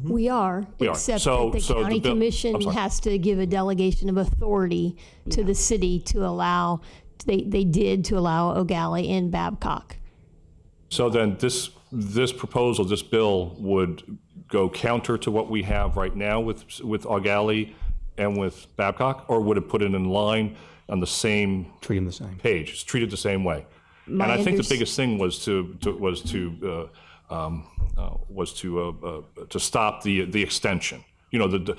We are, We are. except So- that the so the county bill- commission I'm sorry. has to give a delegation of authority to the city to allow, they did to allow O'Galley and Babcock. So then this proposal, this bill would go counter to what we have right now with Argali and with Babcock, or would it put it in line on the same Treat them the same page? It's treated the same way. And I think the biggest thing was to stop the extension. You know,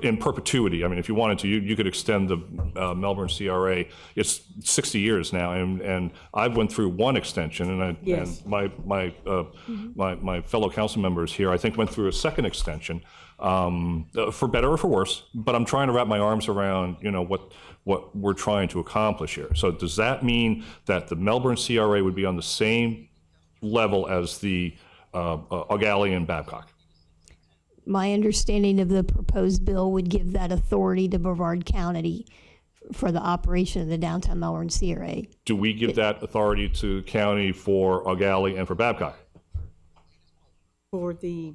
in perpetuity. I mean, if you wanted to, you could extend the Melbourne CRA. It's 60 years now, and I went through one extension, and my fellow council members here, I think, went through a second extension, for better or for worse. But I'm trying to wrap my arms around, what we're trying to accomplish here. So does that mean that the Melbourne CRA would be on the same level as the Argali and Babcock? My understanding of the proposed bill would give that authority to Brevard County for the operation of the downtown Melbourne CRA. Do we give that authority to county for Argali and for Babcock? For the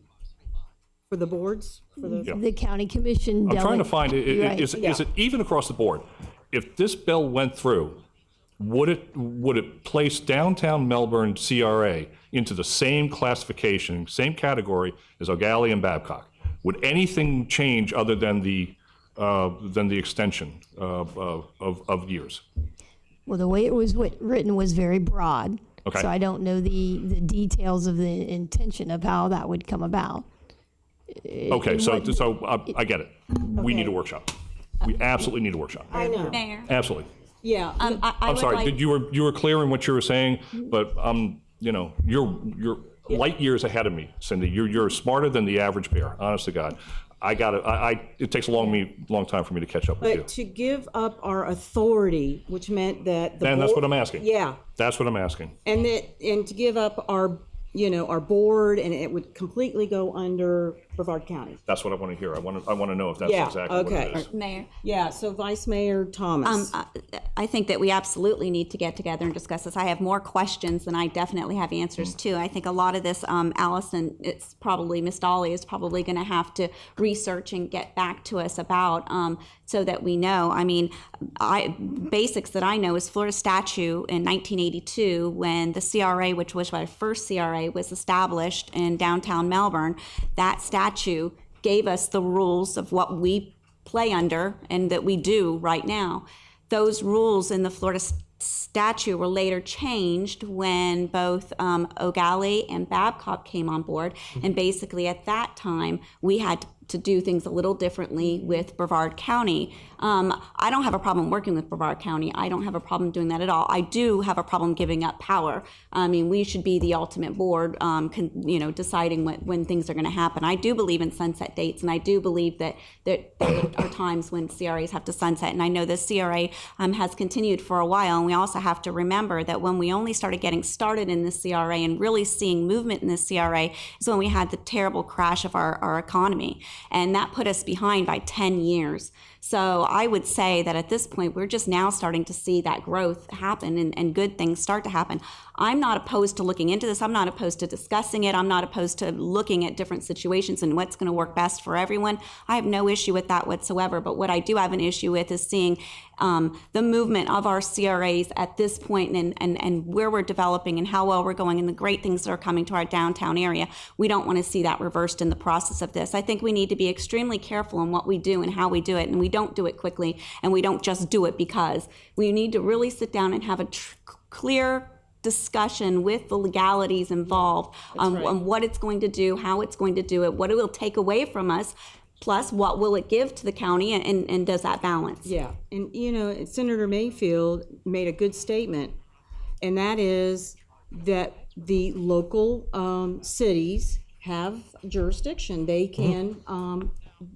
boards? The county commission. I'm trying to find, is Yeah. it even across the board? If this bill went through, would it place downtown Melbourne CRA into the same classification, same category as Argali and Babcock? Would anything change other than the extension of years? Well, the way it was written was very broad. Okay. So I don't know the details of the intention of how that would come about. Okay, so I get it. We need a workshop. We absolutely need a workshop. I know. Mayor. Absolutely. Yeah. I'm sorry. You were clear in what you were saying, but you're light years ahead of me, Cindy. You're smarter than the average bear. Honest to God, it takes a long time for me to catch up with you. But to give up our authority, which meant that the And that's board- what I'm asking. Yeah, That's what I'm asking. and to give up our board, and it would completely go under Brevard County. That's what I want to hear. I want to know if that's Yeah, exactly okay. what it is. Mayor. Yeah, so Vice Mayor Thomas. I think that we absolutely need to get together and discuss this. I have more questions than I definitely have answers to. I think a lot of this, Allison, it's probably, Miss Dolly is probably going to have to research and get back to us about so that we know. I mean, basics that I know is Florida statute in 1982 when the CRA, which was our first CRA, was established in downtown Melbourne. That statute gave us the rules of what we play under and that we do right now. Those rules in the Florida statute were later changed when both O'Galley and Babcock came on board. And basically at that time, we had to do things a little differently with Brevard County. I don't have a problem working with Brevard County. I don't have a problem doing that at all. I do have a problem giving up power. I mean, we should be the ultimate board, deciding when things are going to happen. I do believe in sunset dates, and I do believe that there are times when CRAs have to sunset. And I know the CRA has continued for a while. And we also have to remember that when we only started getting started in the CRA and really seeing movement in the CRA is when we had the terrible crash of our economy. And that put us behind by 10 years. So I would say that at this point, we're just now starting to see that growth happen and good things start to happen. I'm not opposed to looking into this. I'm not opposed to discussing it. I'm not opposed to looking at different situations and what's going to work best for everyone. I have no issue with that whatsoever. But what I do have an issue with is seeing the movement of our CRAs at this point and where we're developing and how well we're going and the great things that are coming to our downtown area. We don't want to see that reversed in the process of this. I think we need to be extremely careful in what we do and how we do it. And we don't do it quickly, and we don't just do it because. We need to really sit down and have a clear discussion with the legalities involved on what it's going to do, how it's going to do it, what it will take away from us, plus what will it give to the county, and does that balance? Yeah, and Senator Mayfield made a good statement, and that is that the local cities have jurisdiction. They can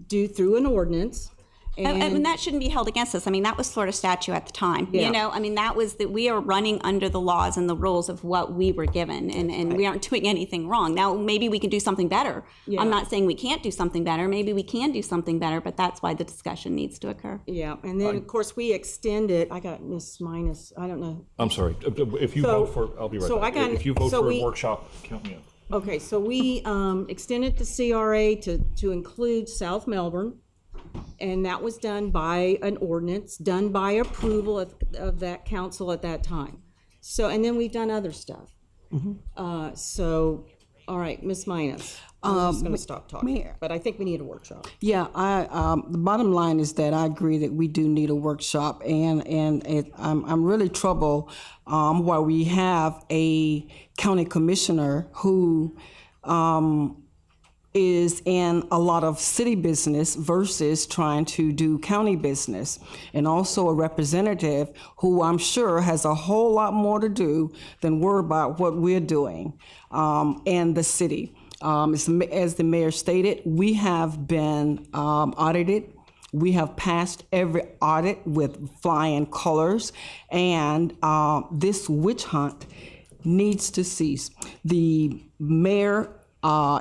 do through an ordinance. And that shouldn't be held against us. I mean, that was Florida statute at the time. Yeah. You know, I mean, that was that we are running under the laws and the rules of what we were given, and we aren't doing anything wrong. Now, maybe we can do something better. Yeah. I'm not saying we can't do something better. Maybe we can do something better, but that's why the discussion needs to occur. Yeah, and then of course we extended. I got Miss Minus. I don't know. I'm sorry. If you vote for, I'll be right so back. I got- If you vote so for we- a workshop, count me in. Okay, so we extended the CRA to include South Melbourne, and that was done by an ordinance, done by approval of that council at that time. So, and then we've done other stuff. So, all right, Ms. Minus, I'm just going to stop talking, but I think we need a workshop. Yeah, the bottom line is that I agree that we do need a workshop, and I'm really troubled while we have a county commissioner who is in a lot of city business versus trying to do county business, and also a representative who I'm sure has a whole lot more to do than worry about what we're doing and the city. As the mayor stated, we have been audited. We have passed every audit with flying colors, and this witch hunt needs to cease. The mayor,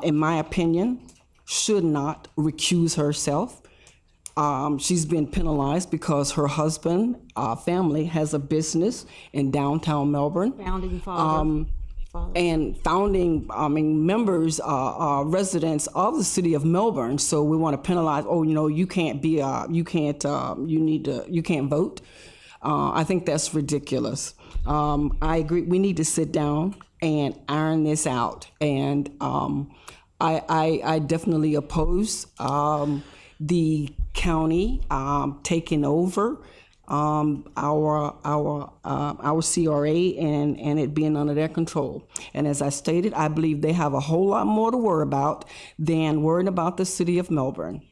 in my opinion, should not recuse herself. She's been penalized because her husband, family, has a business in downtown Melbourne. Founding father. And founding, members are residents of the city of Melbourne. So we want to penalize. Oh, you can't be, you can't vote. I think that's ridiculous. I agree. We need to sit down and iron this out. And I definitely oppose the county taking over our CRA and it being under their control. And as I stated, I believe they have a whole lot more to worry about than worrying about the city of Melbourne.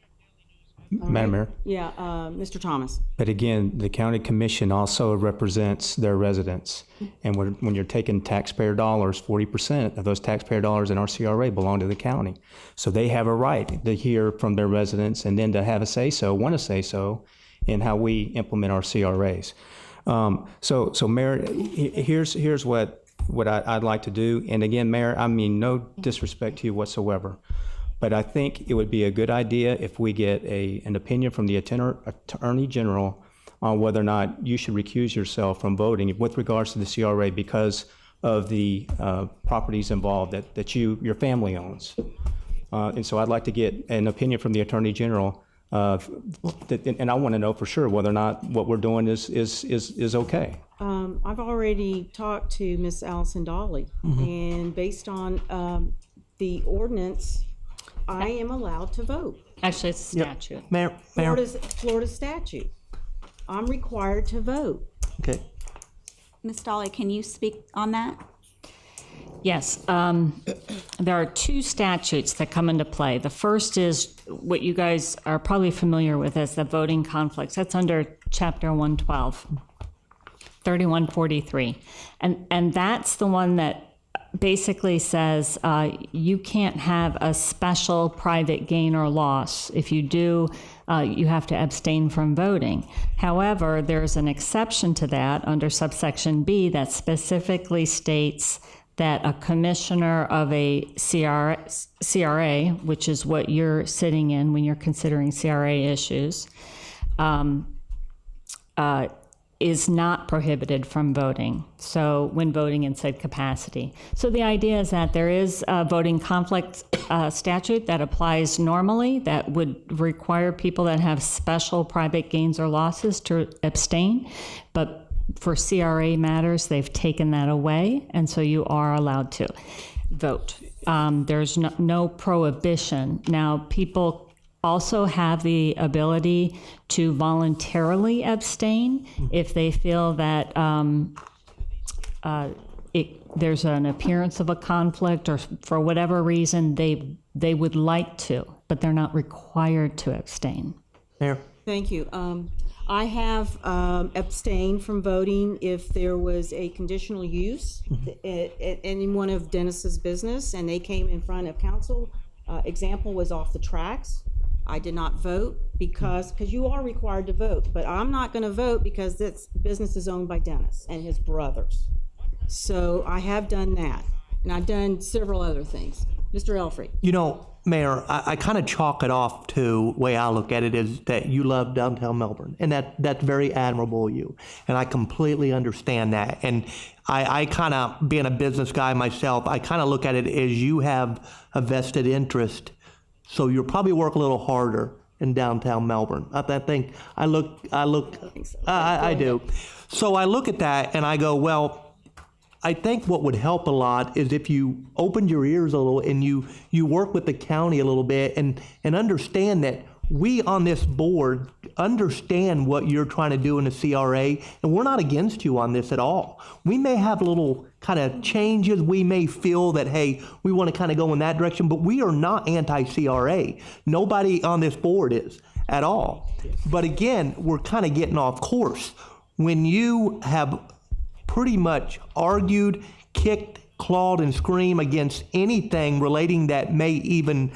Madam Mayor. Yeah, Mr. Thomas. But again, the county commission also represents their residents. And when you're taking taxpayer dollars, 40% of those taxpayer dollars in our CRA belong to the county. So they have a right to hear from their residents and then to have a say-so, want to say-so in how we implement our CRAs. So Mayor, here's what I'd like to do. And again, Mayor, I mean no disrespect to you whatsoever. But I think it would be a good idea if we get an opinion from the Attorney General on whether or not you should recuse yourself from voting with regards to the CRA because of the properties involved that your family owns. And so I'd like to get an opinion from the Attorney General, and I want to know for sure whether or not what we're doing is okay. I've already talked to Miss Allison Dolly, and based on the ordinance, I am allowed to vote. Actually, it's a statute. Mayor. Florida statute. I'm required to vote. Okay. Ms. Dolly, can you speak on that? Yes. There are two statutes that come into play. The first is what you guys are probably familiar with as the voting conflicts. That's under Chapter 112, 3143. And that's the one that basically says you can't have a special private gain or loss. If you do, you have to abstain from voting. However, there's an exception to that under subsection B that specifically states that a commissioner of a CRA, which is what you're sitting in when you're considering CRA issues, is not prohibited from voting. So when voting in said capacity. So the idea is that there is a voting conflict statute that applies normally that would require people that have special private gains or losses to abstain. But for CRA matters, they've taken that away. And so you are allowed to vote. There's no prohibition. Now, people also have the ability to voluntarily abstain if they feel that there's an appearance of a conflict or for whatever reason they would like to, but they're not required to abstain. Mayor. Thank you. I have abstained from voting if there was a conditional use at any one of Dennis's business and they came in front of council. Example was off the tracks. I did not vote because you are required to vote, but I'm not going to vote because this business is owned by Dennis and his brothers. So I have done that, and I've done several other things. Mr. Alfrey. You know, Mayor, I kind of chalk it off to the way I look at it is that you love downtown Melbourne, and that's very admirable of you, and I completely understand that. And I kind of, being a business guy myself, I kind of look at it as you have a vested interest, so you'll probably work a little harder in downtown Melbourne. I think I do. So I look at that and I go, well, I think what would help a lot is if you opened your ears a little and you work with the county a little bit and understand that we on this board understand what you're trying to do in the CRA, and we're not against you on this at all. We may have little kind of changes. We may feel that, hey, we want to kind of go in that direction, but we are not anti-CRA. Nobody on this board is at all. But again, we're kind of getting off course. When you have pretty much argued, kicked, clawed, and screamed against anything relating that may even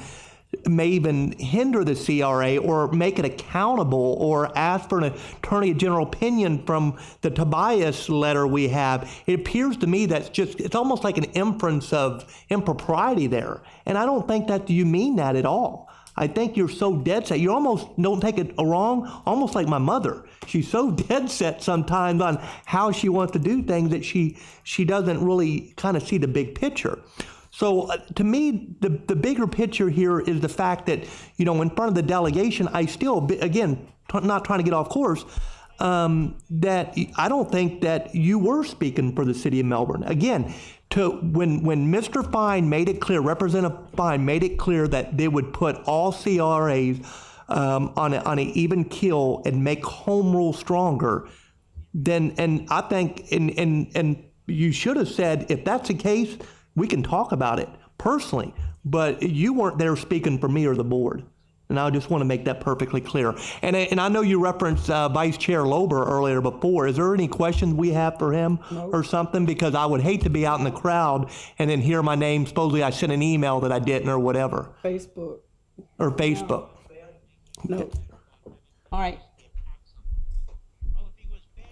hinder the CRA or make it accountable or ask for an attorney general opinion from the Tobias letter we have, it appears to me that's it's almost like an inference of impropriety there. And I don't think that you mean that at all. I think you're so dead set. You almost don't take it wrong, almost like my mother. She's so dead set sometimes on how she wants to do things that she doesn't really kind of see the big picture. So to me, the bigger picture here is the fact that, in front of the delegation, I still, again, not trying to get off course, that I don't think that you were speaking for the city of Melbourne. Again, when Mr. Fine made it clear, Representative Fine made it clear that they would put all CRAs on an even keel and make home rule stronger, then, and I think, and you should have said, if that's the case, we can talk about it personally, but you weren't there speaking for me or the board. And I just want to make that perfectly clear. And I know you referenced Vice Chair Lober earlier before. Is there any questions we have for him or something? Because I would hate to be out in the crowd and then hear my name. Supposedly I sent an email that I didn't or whatever. Facebook. Or Facebook. No. All right.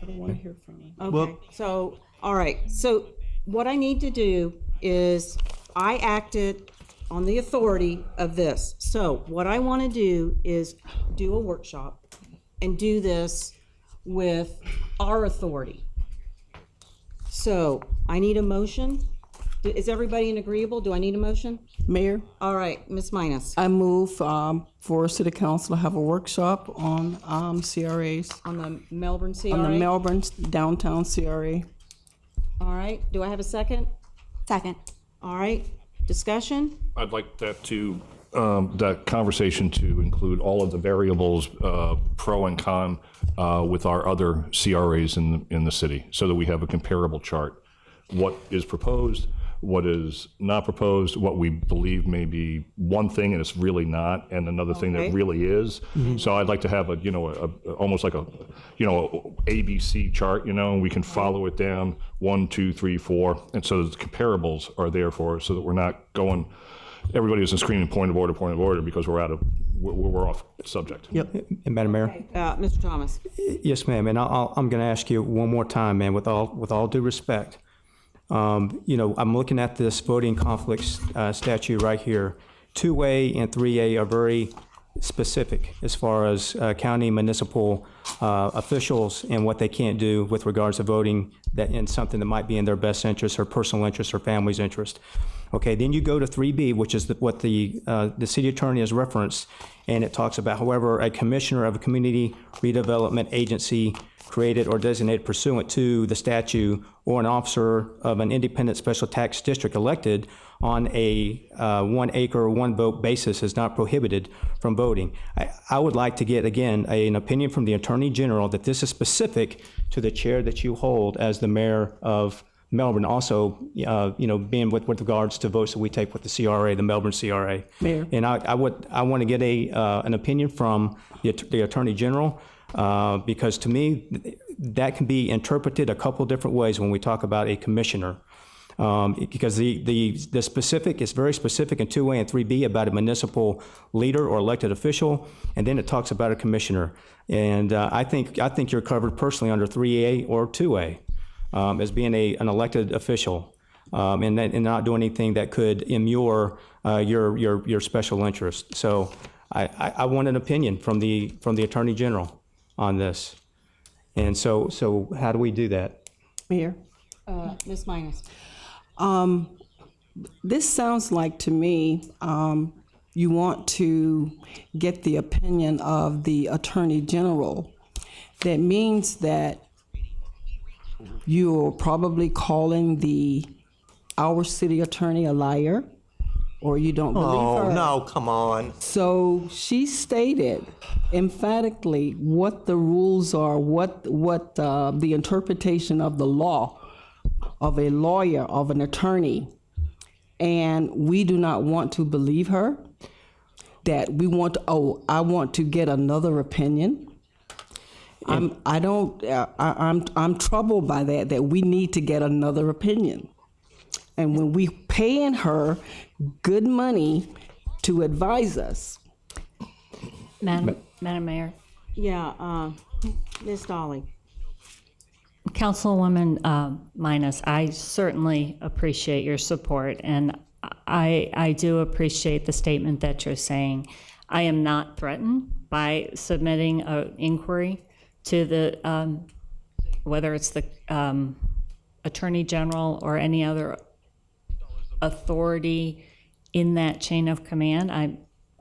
I don't want to hear from him. Okay. So, all right. So what I need to do is I acted on the authority of this. So what I want to do is do a workshop and do this with our authority. So I need a motion. Is everybody in agreeable? Do I need a motion? Mayor? All right, Ms. Minus. I move for City Council to have a workshop on CRAs. On the Melbourne CRA? On the Melbourne downtown CRA. All right, do I have a second? Second. All right, discussion? I'd like that conversation to include all of the variables, pro and con, with our other CRAs in the city, so that we have a comparable chart. What is proposed, what is not proposed, what we believe may be one thing and it's really not, and another thing that really is. Mm-hmm. So I'd like to have almost like a ABC chart, and we can follow it down 1, 2, 3, 4, and so the comparables are there for us, so that we're not going. Everybody isn't screaming point of order because we're off subject. Yep. And Madam Mayor. Mr. Thomas. Yes, ma'am. And I'm going to ask you one more time, man, with all due respect. I'm looking at this voting conflicts statute right here. 2A and 3A are very specific as far as county municipal officials and what they can't do with regards to voting that in something that might be in their best interest or personal interest or family's interest. Okay, then you go to 3B, which is what the city attorney has referenced, and it talks about, however, a commissioner of a community redevelopment agency created or designated pursuant to the statute or an officer of an independent special tax district elected on a 1 acre, 1 vote basis is not prohibited from voting. I would like to get, again, an opinion from the Attorney General that this is specific to the chair that you hold as the mayor of Melbourne also, being with regards to votes that we take with the CRA, the Melbourne CRA. Mayor. And I want to get an opinion from the Attorney General, because to me, that can be interpreted a couple different ways when we talk about a commissioner. Because the specific is very specific in 2A and 3B about a municipal leader or elected official, and then it talks about a commissioner. And I think you're covered personally under 3A or 2A as being an elected official, and not doing anything that could immure your special interest. So I want an opinion from the Attorney General on this. And so how do we do that? Mayor. Ms. Minus. This sounds like to me you want to get the opinion of the Attorney General. That means that you're probably calling our city attorney a liar, or you don't believe her. Oh, no, come on. So she stated emphatically what the rules are, what the interpretation of the law of a lawyer, of an attorney, and we do not want to believe her. That we want I want to get another opinion. I'm troubled by that we need to get another opinion. And when we paying her good money to advise us. Madam Mayor. Yeah, Ms. Dolly. Councilwoman Minus, I certainly appreciate your support, and I do appreciate the statement that you're saying. I am not threatened by submitting an inquiry to the, whether it's the Attorney General or any other authority in that chain of command.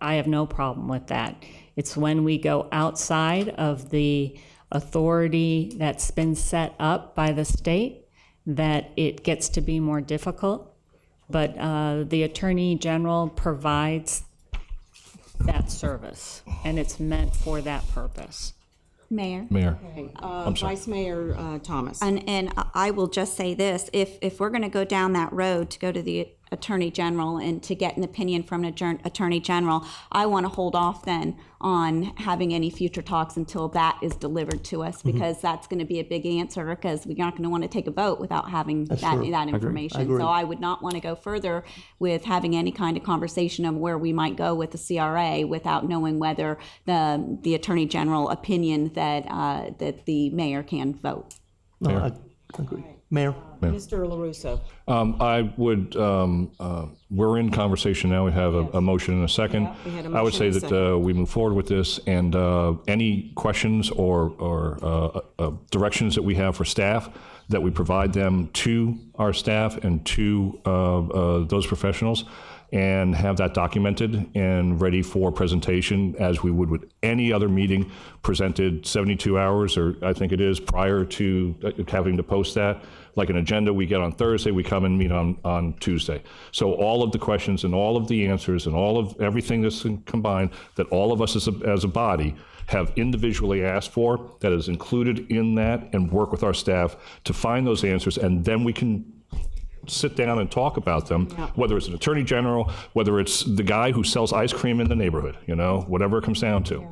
I have no problem with that. It's when we go outside of the authority that's been set up by the state that it gets to be more difficult. But the Attorney General provides that service, and it's meant for that purpose. Mayor. Okay. Vice Mayor Thomas. And I will just say this, if we're going to go down that road to go to the Attorney General and to get an opinion from an Attorney General, I want to hold off then on having any future talks until that is delivered to us, because that's going to be a big answer, because we're not going to want to take a vote without having that information. I agree. So I would not want to go further with having any kind of conversation of where we might go with the CRA without knowing whether the Attorney General opinion that the mayor can vote. No, I agree. Mayor. Mr. LaRusso. I would, we're in conversation now. We have a motion and a second. Yeah, we had a I would motion say and a that second. we move forward with this, and any questions or directions that we have for staff, that we provide them to our staff and to those professionals, and have that documented and ready for presentation as we would with any other meeting, presented 72 hours, or I think it is, prior to having to post that. Like an agenda we get on Thursday, we come and meet on Tuesday. So all of the questions and all of the answers and all of everything that's combined that all of us as a body have individually asked for, that is included in that, and work with our staff to find those answers, and then we can sit down and talk about them, whether it's an attorney general, whether it's the guy who sells ice cream in the neighborhood, whatever it comes down to.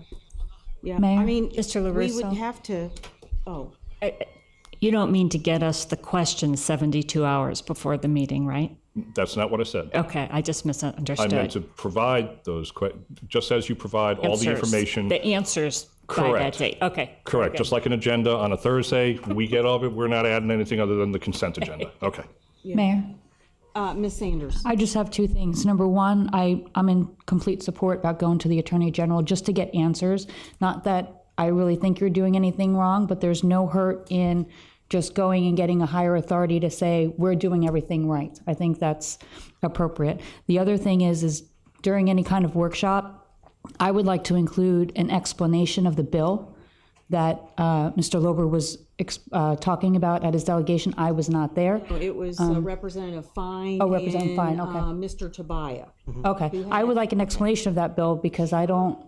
Yeah, Mayor, I mean, Mr. we LaRusso. would have to, You don't mean to get us the questions 72 hours before the meeting, right? That's not what I said. Okay, I just I misunderstood. meant to provide those, just as you provide all the information. The answers by that Correct. date. Okay. Correct. Just like an agenda on a Thursday, we get all of it. We're not adding anything other than the consent agenda. Okay. Mayor, Ms. Sanders. I just have two things. Number one, I'm in complete support about going to the Attorney General just to get answers. Not that I really think you're doing anything wrong, but there's no hurt in just going and getting a higher authority to say we're doing everything right. I think that's appropriate. The other thing is during any kind of workshop, I would like to include an explanation of the bill that Mr. Lober was talking about at his delegation. I was not there. It was Representative Fine. Oh, Representative and, Fine, okay. Mr. Tobiah. Okay, I would like an explanation of that bill, because I don't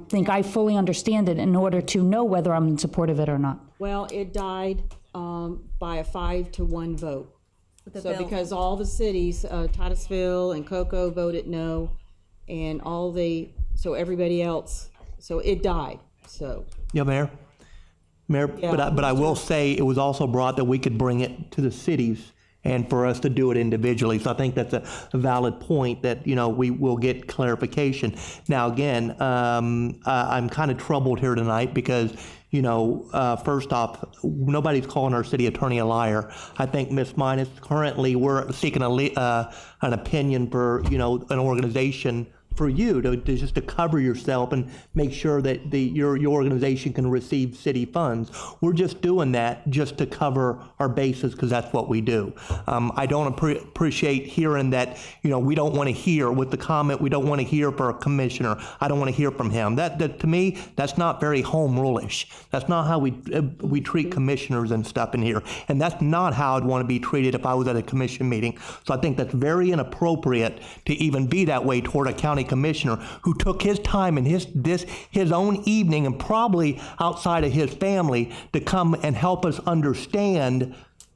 think I fully understand it in order to know whether I'm in support of it or not. Well, it died by a 5-1 vote. the So bill. because all the cities, Titusville and Cocoa voted no, and so everybody else, so it died, so. Yeah, Mayor. Mayor, Yeah, but I will say it was also brought that we could bring it to the cities and for us to do it individually. So I think that's a valid point that, we will get clarification. Now, again, I'm kind of troubled here tonight because, first off, nobody's calling our city attorney a liar. I think, Ms. Minus, currently we're seeking an opinion for, an organization for you to just to cover yourself and make sure that your organization can receive city funds. We're just doing that just to cover our bases because that's what we do. I don't appreciate hearing that, we don't want to hear with the comment, we don't want to hear for a commissioner. I don't want to hear from him. That to me, that's not very home rule-ish. That's not how we treat commissioners and stuff in here. And that's not how I'd want to be treated if I was at a commission meeting. So I think that's very inappropriate to even be that way toward a county commissioner who took his time and his own evening and probably outside of his family to come and help us understand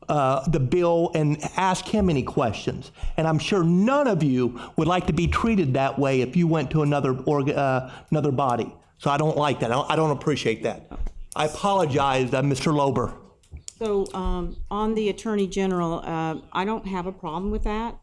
the bill and ask him any questions. And I'm sure none of you would like to be treated that way if you went to another body. So I don't like that. I don't appreciate that. I apologize, Mr. Lober. So on the Attorney General, I don't have a problem with that.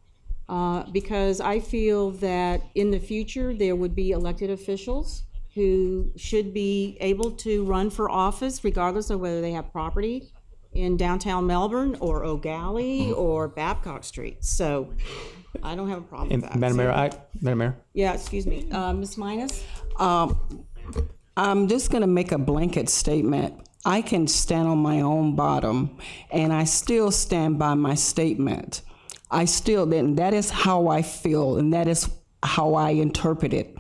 Because I feel that in the future, there would be elected officials who should be able to run for office regardless of whether they have property in downtown Melbourne or O'Galley or Babcock Street. So I don't have a problem with that. Madam Mayor, Yeah, excuse me. Ms. Minus? I'm just going to make a blanket statement. I can stand on my own bottom, and I still stand by my statement. That is how I feel, and that is how I interpret it.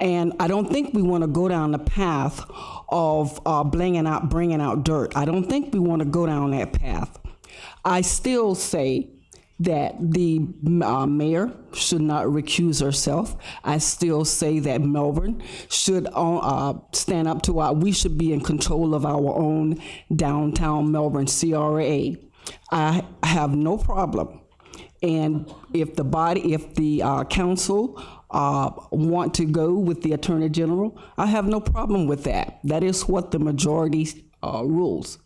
And I don't think we want to go down the path of bringing out dirt. I don't think we want to go down that path. I still say that the mayor should not recuse herself. I still say that Melbourne should stand up to we should be in control of our own downtown Melbourne CRA. I have no problem. And if the council want to go with the Attorney General, I have no problem with that. That is what the majority rules.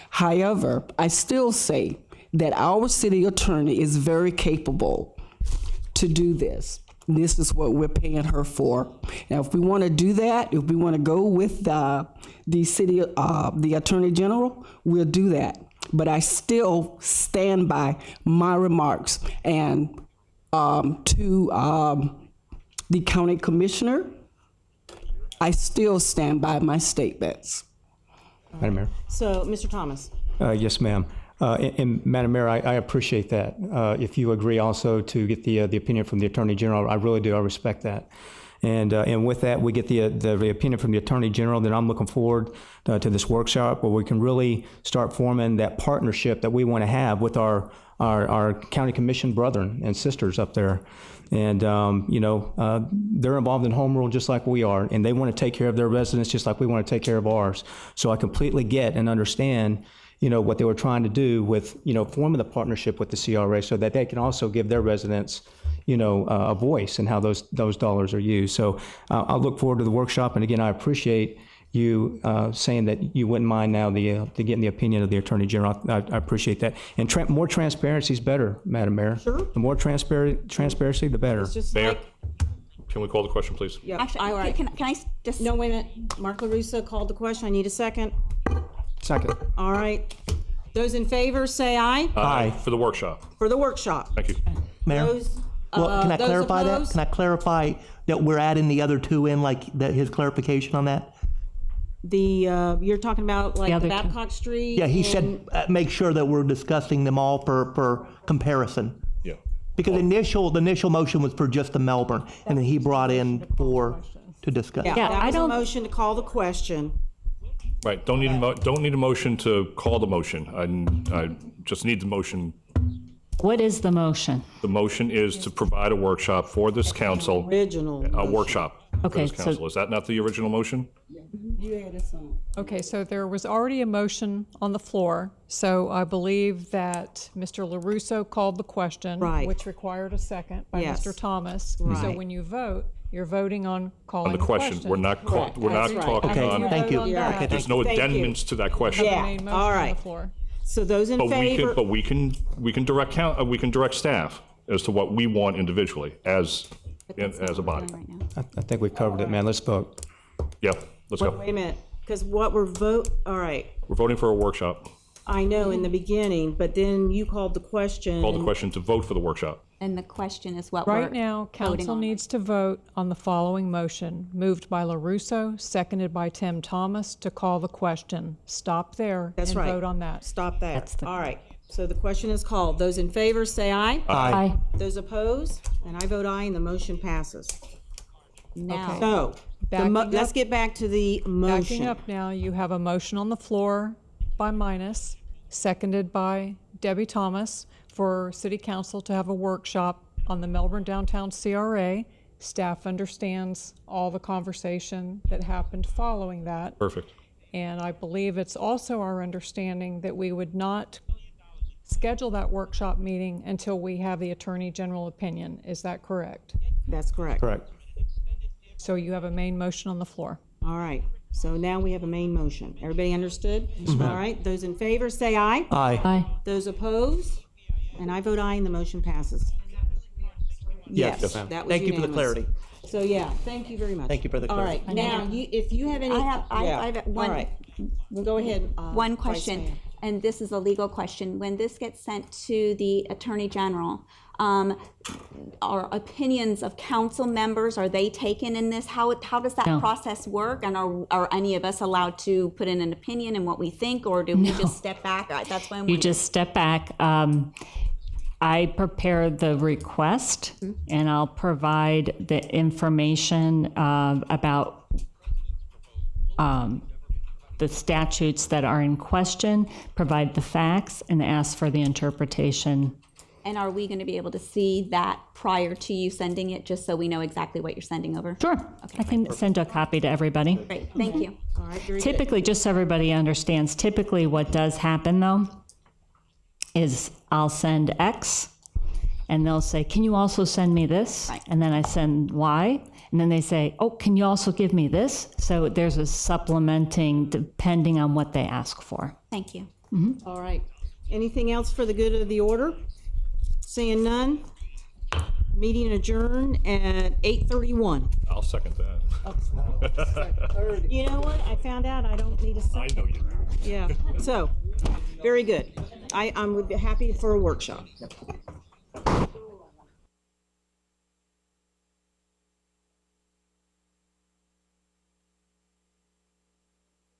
However, I still say that our city attorney is very capable to do this. This is what we're paying her for. Now, if we want to do that, if we want to go with the Attorney General, we'll do that. But I still stand by my remarks. And to the county commissioner, I still stand by my statements. Madam Mayor. So, Mr. Thomas? Yes, ma'am. And Madam Mayor, I appreciate that. If you agree also to get the opinion from the Attorney General, I really do. I respect that. And with that, we get the opinion from the Attorney General. Then I'm looking forward to this workshop where we can really start forming that partnership that we want to have with our county commission brethren and sisters up there. And they're involved in home rule just like we are, and they want to take care of their residents just like we want to take care of ours. So I completely get and understand what they were trying to do with forming the partnership with the CRA so that they can also give their residents a voice in how those dollars are used. So I'll look forward to the workshop. And again, I appreciate you saying that you wouldn't mind now to getting the opinion of the Attorney General. I appreciate that. And more transparency is better, Madam Mayor. Sure. The more transparency, the better. Mayor, can we call the question, please? Yeah. Actually, all right. can I just... No, wait a minute. Mark LaRussa called the question. I need a second. Second. All right. Those in favor say aye. Aye. For the workshop. For the workshop. Thank you. Mayor? Can I those clarify that? opposed? Can I clarify that we're adding the other two in, his clarification on that? You're talking about The the other two. Babcock Street? Yeah, he said make sure that we're discussing them all for comparison. Yeah. Because the initial motion was for just the Melbourne, and then he brought in four to discuss. Yeah, Yeah, that I was a don't- motion to call the question. Right. Don't need a motion to call the motion. I just need the motion. What is the motion? The motion is to provide a workshop for this council. Original. A workshop for Okay, this council. so- Is that not the original motion? You added some. Okay, so there was already a motion on the floor, so I believe that Mr. LaRusso called the question. Right. Which required a second by Yes. Mr. Thomas. So Right. when you vote, you're voting on calling On the question, we're not, we're not That's right. talking Okay, on. you thank vote you. on Yeah. that. There's no Thank you. amendments to that question. You have a Yeah, main motion all on the right. floor. So those in But favor? we can direct staff as to what we want individually as a body. I think we've covered it, man. Let's vote. Yeah, let's Wait go. a minute, because what all right, We're voting for a workshop. I know in the beginning, but then you called the question. Call the question to vote for the workshop. And the question is what we're Right now, voting council on. needs to vote on the following motion, moved by LaRusso, seconded by Tim Thomas, to call the question. Stop there That's and right. vote on that. Stop that. All right, so the question is called. Those in favor, say aye. Aye. Those opposed, and I vote aye, and the motion passes. Now, So, let's get back to the motion. Backing up now, you have a motion on the floor by Minus, seconded by Debbie Thomas, for City Council to have a workshop on the Melbourne Downtown CRA. Staff understands all the conversation that happened following that. Perfect. And I believe it's also our understanding that we would not schedule that workshop meeting until we have the Attorney General opinion. Is that correct? That's correct. Correct. So you have a main motion on the floor. All right, so now we have a main motion. Everybody understood? All right, those in favor, say aye. Aye. Aye. Those opposed, and I vote aye, and the motion passes. Yes. Yes, that was Thank you for the unanimous. clarity. So, yeah, thank you very much. Thank you for the All clarity. right, now, if you have any. I yeah, have one. All right, well, go ahead. One Vice question, Mayor. and this is a legal question. When this gets sent to the Attorney General, are opinions of council members, are they taken in this? How does that No. process work? And are any of us allowed to put in an opinion and what we think, or do we just step back? That's when You just step back. I prepare the request, and I'll provide the information about the statutes that are in question, provide the facts, and ask for the interpretation. And are we going to be able to see that prior to you sending it, just so we know exactly what you're sending over? Sure. I can send a copy to everybody. Great, thank you. All right, very good. Typically, just so everybody understands, typically what does happen though is I'll send X and they'll say, can you also send me this? Right. And then I send Y and then they say, oh, can you also give me this? So there's a supplementing depending on what they ask for. Thank you. All right, anything else for the good of the order? Seeing none, meeting adjourned at 8:31. I'll second that. You know what, I found out I don't need a second. I know you. Yeah, so, very good. I would be happy for a workshop.